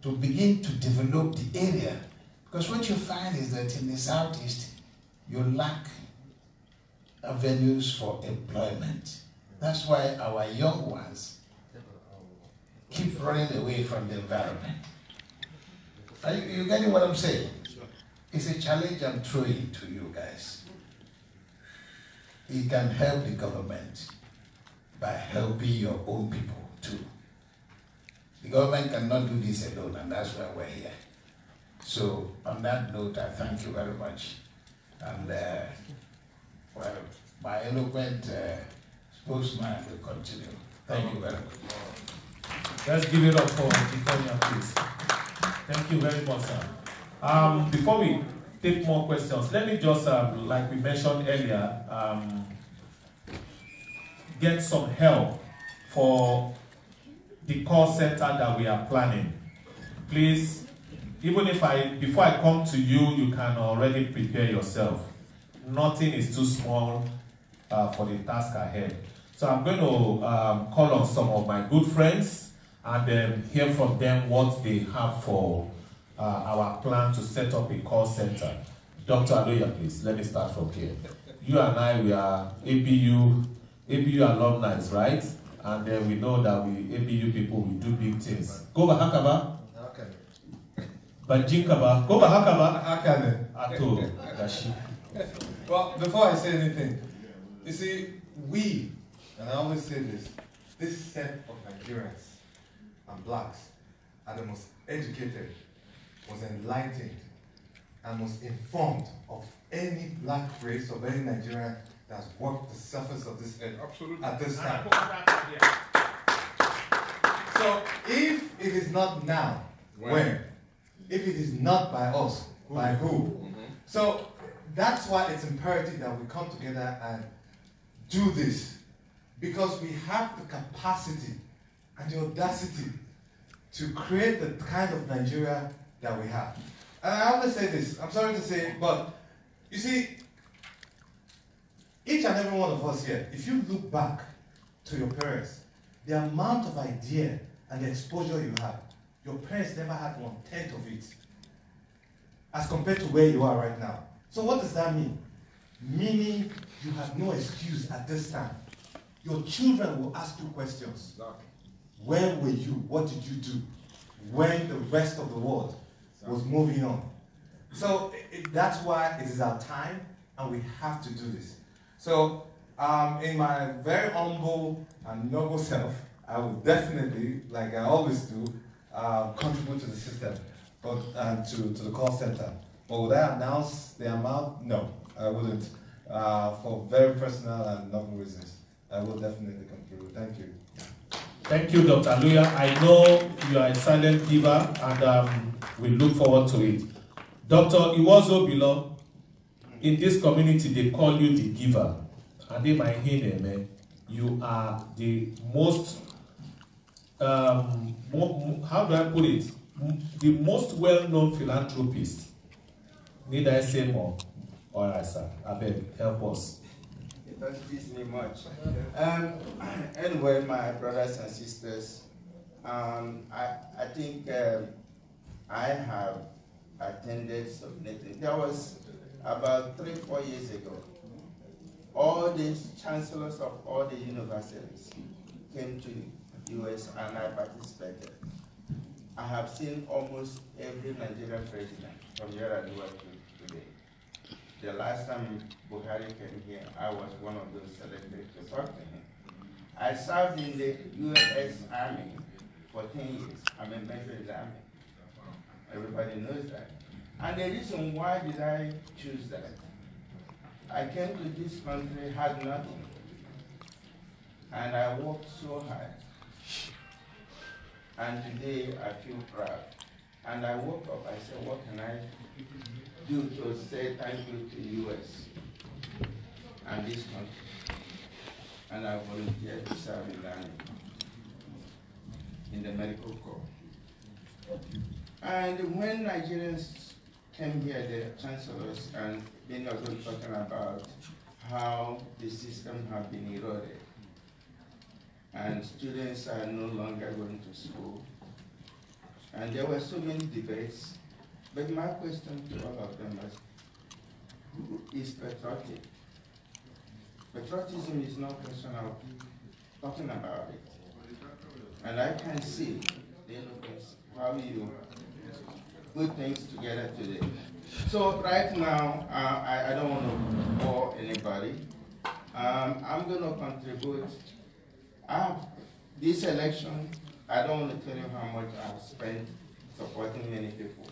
to begin to develop the area. Because what you find is that in the Southeast, you lack avenues for employment. That's why our young ones keep running away from the environment. Are you getting what I'm saying? It's a challenge I'm throwing to you guys. It can help the government by helping your own people too. The government cannot do this alone, and that's why we're here. So on that note, I thank you very much. And well, my eloquent spokesman will continue. Thank you very much. Let's give it up for Ikonya, please. Thank you very much, sir. Before we take more questions, let me just, like we mentioned earlier, get some help for the call center that we are planning. Please, even if before I come to you, you can already prepare yourself. Nothing is too small for the task ahead. So I'm going to call on some of my good friends and hear from them what they have for our plan to set up a call center. Dr. Aloya, please, let me start from here. You and I, we are ABU alumni, right? And we know that we ABU people, we do big things. Go Bahakaba. Bajinkaba. Go Bahakaba. Ato. Dashi. Well, before I say anything, you see, we, and I always say this set of Nigerians and blacks are the most educated, most enlightened, and most informed of any black race of any Nigerian that's walked the surface of this earth at this time. So if it is not now, when? If it is not by us, by who? So that's why it's imperative that we come together and do this, because we have the capacity and the audacity to create the kind of Nigeria that we have. And I always say this, I'm sorry to say it, but you see, each and every one of us here, if you look back to your parents, the amount of idea and the exposure you have, your parents never had 1/10 of it, as compared to where you are right now. So what does that mean? Meaning you have no excuse at this time. Your children will ask you questions. Where were you? What did you do when the rest of the world was moving on? So that's why it is our time and we have to do this. So in my very humble and noble self, I will definitely, like I always do, contribute to the system, but to the call center. But would I announce the amount? No, I wouldn't. For very personal and noble reasons, I will definitely contribute. Thank you. Thank you, Dr. Aloya. I know you are a silent giver, and we look forward to it. Dr. Iwozo Bilo, in this community, they call you the giver. And in my head, you are the most, how do I put it? The most well-known philanthropist. Need I say more? All right, sir. I beg, help us. It doesn't teach me much. Anyway, my brothers and sisters, I think I have attended some meetings. There was about 3-4 years ago. All these chancellors of all the universities came to the US and I participated. I have seen almost every Nigerian president from here at work today. The last time Buhari came here, I was one of those selected to talk to him. I served in the US Army for 10 years. I'm a member of the Army. Everybody knows that. And the reason why did I choose that? I came to this country, had nothing. And I worked so hard. And today I feel proud. And I woke up, I said, what can I do to say thank you to the US and this country? And I volunteered to serve in the Army, in the medical corps. And when Nigerians came here, the chancellors and many of them talking about how the system have been eroded and students are no longer going to school. And there were so many debates, but my question to all of them was, who is patriotic? Patriotism is not question of talking about it. And I can see how you put things together today. So right now, I don't want to bore anybody. I'm going to contribute. This election, I don't want to tell you how much I've spent supporting many people.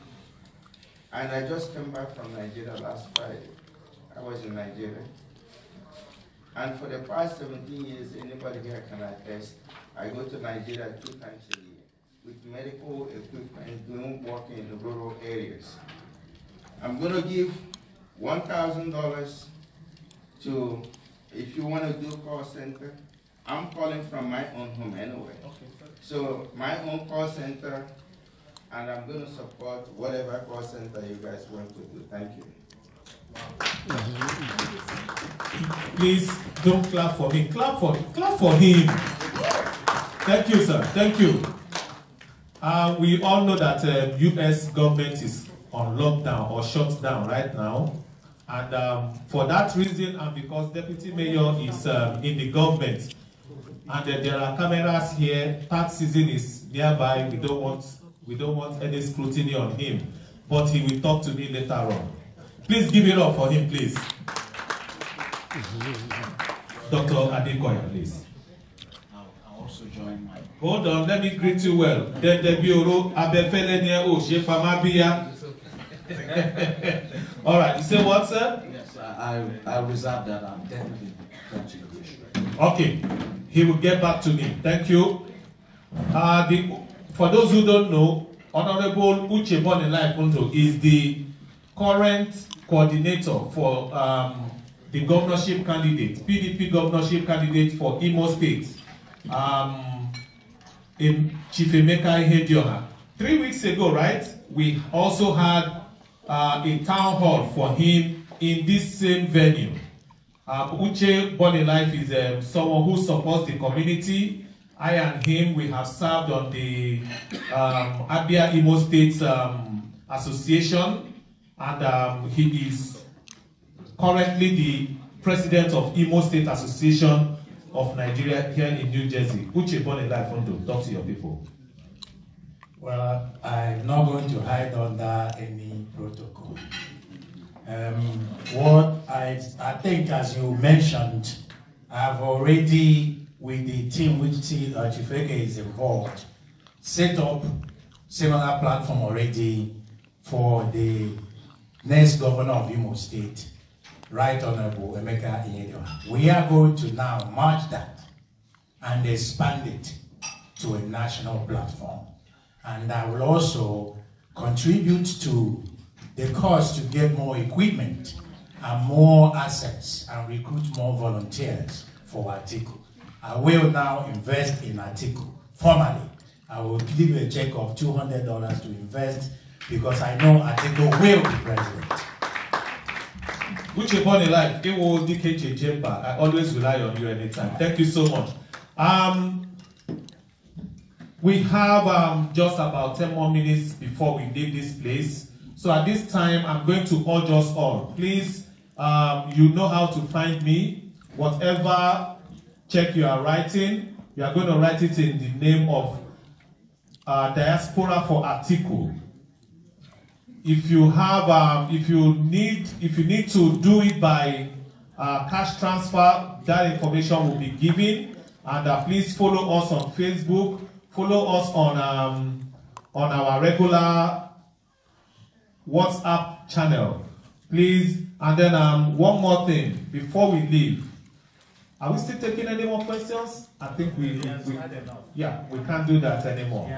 And I just came back from Nigeria last Friday. I was in Nigeria. And for the past 17 years, anybody here can attest, I go to Nigeria 2 times a year with medical equipment, doing work in the rural areas. I'm going to give $1,000 to, if you want to do call center, I'm calling from my own home anyway. Okay. So my own call center, and I'm going to support whatever call center you guys want to do. Thank you. Please don't clap for me. Clap for him. Thank you, sir. Thank you. We all know that U.S. government is on lockdown or shut down right now. And for that reason, and because Deputy Mayor is in the government, and there are cameras here, tax season is nearby, we don't want any scrutiny on him. But he will talk to me later on. Please give it up for him, please. Dr. Adekoya, please. I'll also join my... Hold on, let me greet you well. All right, you say what, sir? Yes, I reserve that. I'm definitely going to the issue. Okay, he will get back to me. Thank you. For those who don't know, Honorable Uche Bonilai is the current coordinator for the governorship candidate, PDP governorship candidate for Imo State, Chief Emeka Ihedioha. 3 weeks ago, right, we also had a town hall for him in this same venue. Uche Bonilife is someone who supports the community. I and him, we have served on the Abia Imo State Association, and he is currently the president of Imo State Association of Nigeria here in New Jersey. Uche Bonilife, talk to your people. Well, I'm not going to hide under any protocol. What I think, as you mentioned, I've already, with the team which Chief Eke is involved, set up similar platform already for the next governor of Imo State, Right Honorable Emeka Ihedioha. We are going to now merge that and expand it to a national platform. And I will also contribute to the cause to get more equipment and more assets and recruit more volunteers for Atiku. I will now invest in Atiku. Formally, I will give you a check of $200 to invest because I know Atiku will be president. Uche Bonilife, it will DKJ Jemba. I always rely on you anytime. Thank you so much. We have just about 10 more minutes before we leave this place. So at this time, I'm going to urge us all. Please, you know how to find me. Whatever check you are writing, you are going to write it in the name of Diaspora for Atiku. If you have, if you need to do it by cash transfer, that information will be given. And please follow us on Facebook. Follow us on our regular WhatsApp channel, please. And then one more thing before we leave. Are we still taking any more questions? I think we can't do that anymore.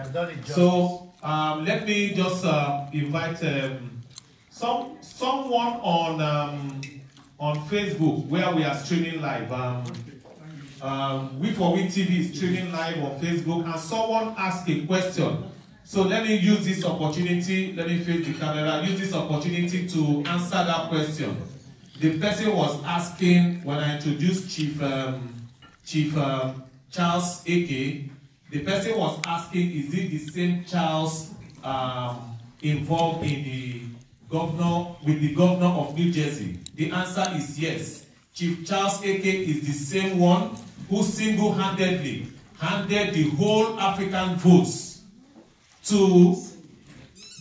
So let me just invite someone on Facebook where we are streaming live. We4We TV is streaming live on Facebook, and someone asked a question So let me use this opportunity, let me face the camera, use this opportunity to answer that question. The person was asking, when I introduced Chief Charles Eke, the person was asking, is it the same Charles involved in the governor of New Jersey? The answer is yes. Chief Charles Eke is the same one who single-handedly handed the whole African votes to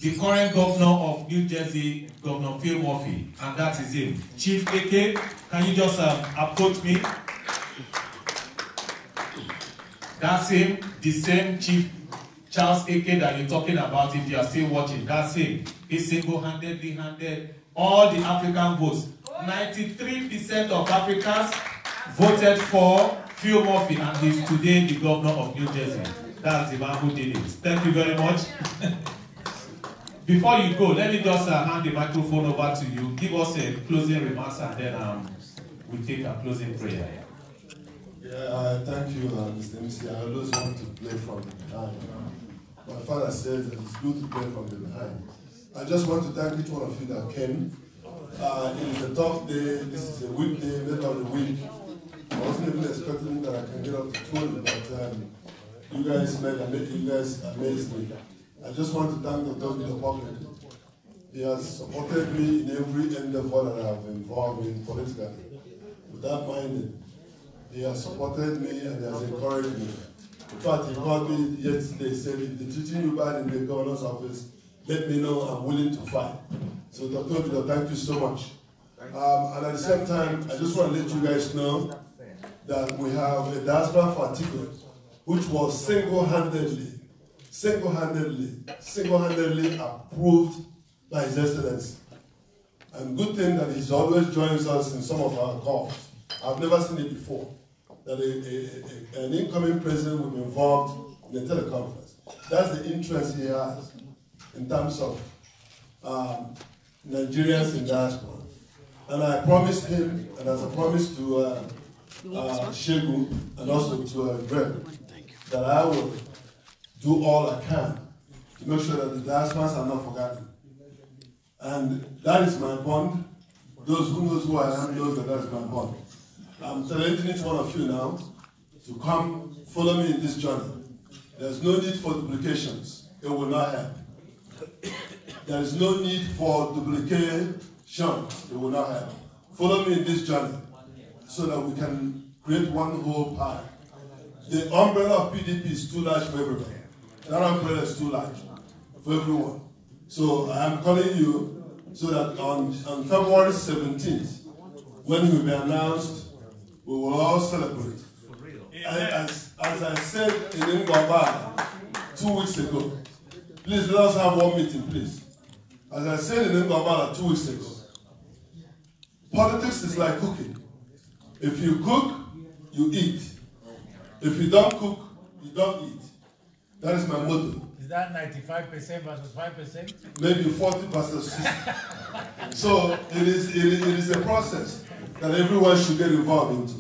the current governor of New Jersey, Governor Phil Murphy, and that is him. Chief Eke, can you just approach me? That's him, the same Chief Charles Eke that you're talking about, if you are still watching. That's him. He single-handedly handed all the African votes. 93% of Africans voted for Phil Murphy, and he's today the governor of New Jersey. That's the man who did it. Thank you very much. Before you go, let me just hand the microphone over to you. Give us a closing remarks, and then we take a closing prayer. Yeah, thank you, Mr. MC. I always want to play from behind. My father says that it's good to play from the behind. I just want to thank each one of you that came. It is a tough day. This is a weekday, middle of the week. I wasn't even expecting that I can get up to 20, but you guys amazed me. I just want to thank Dr. Peter Obi. He has supported me in every endeavor that I have been involved in politically. Without minding, he has supported me and he has encouraged me. In fact, he called me yesterday, said, if they're treating you bad in the governor's office, let me know, I'm willing to fight. So Dr. Peter, thank you so much. And at the same time, I just want to let you guys know that we have a diaspora for Atiku, which was single-handedly approved by His Excellency. And good thing that he's always joins us in some of our calls. I've never seen it before, that an incoming president will be involved in a teleconference. That's the interest he has in terms of Nigerians in diaspora. And I promised him, and as I promised to Segun and also to Greg, that I will do all I can to make sure that the diasporas are not forgotten. And that is my bond. Those who knows who I am knows that that is my bond. I'm telling each one of you now to come follow me in this journey. There's no need for duplications. It will not help. There is no need for duplication. It will not help. Follow me in this journey so that we can create one whole pie. The umbrella of PDP is too large for everybody. That umbrella is too large for everyone. So I am calling you so that on February 17th, when he will be announced, we will all celebrate. As I said in Ngobala 2 weeks ago, please let us have one meeting, please. As I said in Ngobala 2 weeks ago, politics is like cooking. If you cook, you eat. If you don't cook, you don't eat. That is my motto. Is that 95% versus 5%? Maybe 40 versus 60. So it is a process that everyone should get involved into.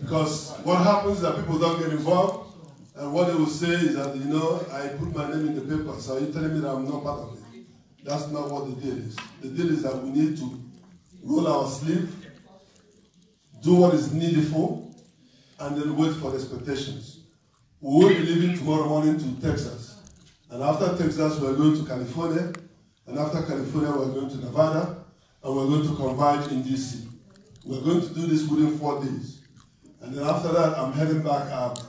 Because what happens is that people don't get involved, and what they will say is that, you know, I put my name in the paper, so are you telling me that I'm not part of it? That's not what the deal is. The deal is that we need to roll our sleeve, do what is needful, and then wait for the expectations. We will be leaving tomorrow morning to Texas. And after Texas, we're going to California. And after California, we're going to Nevada. And we're going to converge in DC. We're going to do this within 4 days. And then after that, I'm heading back up,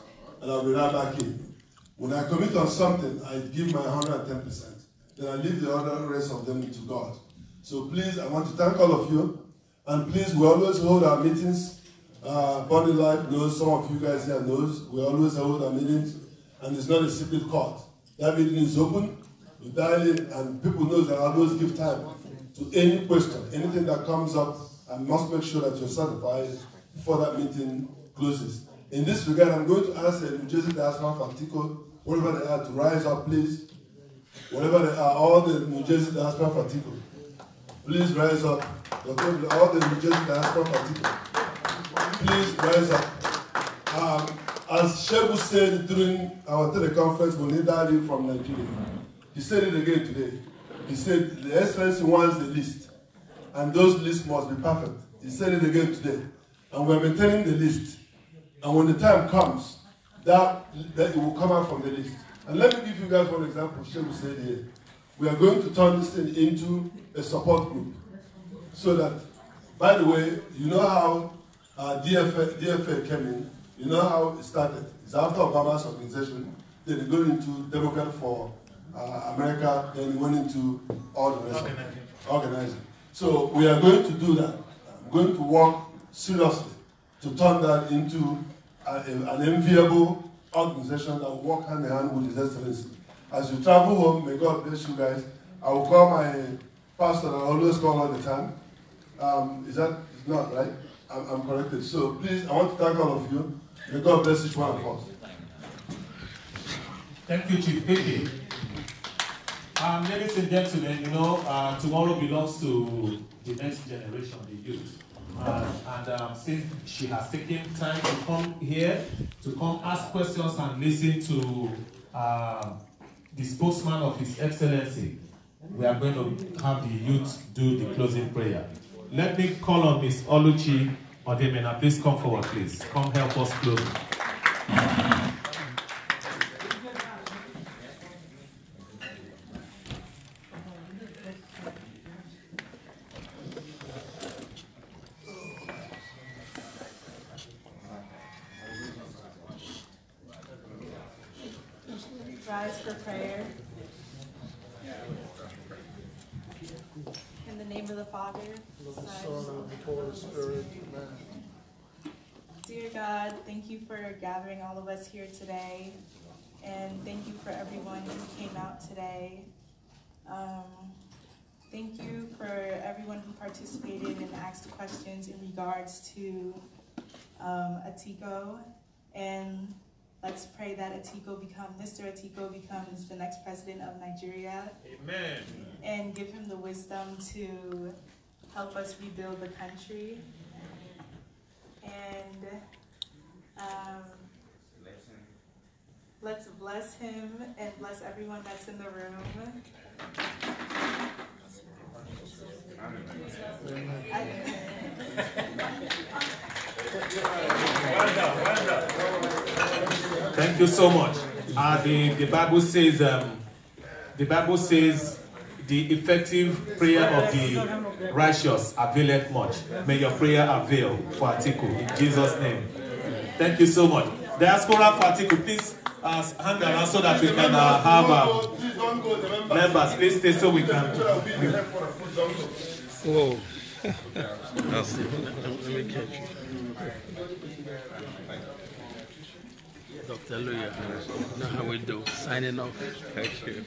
and I'll be right back in. When I commit on something, I give my 110%. Then I leave the other rest of them to God. So please, I want to thank all of you. And please, we always hold our meetings. Body Life knows, some of you guys here knows, we always hold our meetings. And it's not a secret court. That meeting is open. You dial in, and people know that I always give time to any question, anything that comes up. I must make sure that you're certified before that meeting closes. In this regard, I'm going to ask the New Jersey diaspora for Atiku, wherever they are, to rise up, please. Wherever they are, all the New Jersey diaspora for Atiku, please rise up. All the New Jersey diaspora for Atiku, please rise up. as Segun said during our teleconference when he died from Nigeria, he said it again today. He said the Excellency wants the list, and those lists must be perfect. He said it again today, and we're maintaining the list. And when the time comes, that it will come out from the list. And let me give you guys one example. Segun said here, we are going to turn this thing into a support group, so that, by the way, you know how DFA came in. You know how it started. It's after Obama's organization. Then it got into Democrat for America. Then it went into organizing. So we are going to do that. I'm going to work seriously to turn that into an enviable organization that will work hand in hand with His Excellency. As you travel home, may God bless you guys. I will call my pastor that I always call all the time. Is that not right? I'm corrected. So please, I want to thank all of you. May God bless each one of us. Thank you, Chief Peter. Ladies and gentlemen, you know, tomorrow belongs to the next generation, the youth. Since she has taken time to come here, to come ask questions and listen to the spokesman of His Excellency, we are going to have the youth do the closing prayer. Let me call on Ms. Oluchi Odemena. Please come forward, please. Come help us close. Rise for prayer. In the name of the Father, the Son, and the Holy Spirit. Amen. Dear God, thank you for gathering all of us here today, and thank you for everyone who came out today. Thank you for everyone who participated and asked questions in regards to Atiku, and let's pray that Mr. Atiku becomes the next president of Nigeria. Amen. And give him the wisdom to help us rebuild the country. And let's bless him and bless everyone that's in the room. Thank you so much. The Bible says, the effective prayer of the righteous availeth much. May your prayer avail for Atiku in Jesus' name. Thank you so much. Diaspora for Atiku, please hang around so that we can have members. Please stay so we can. Whoa. Let me catch you. Dr. Luya, you know how we do. Signing off. Thank you.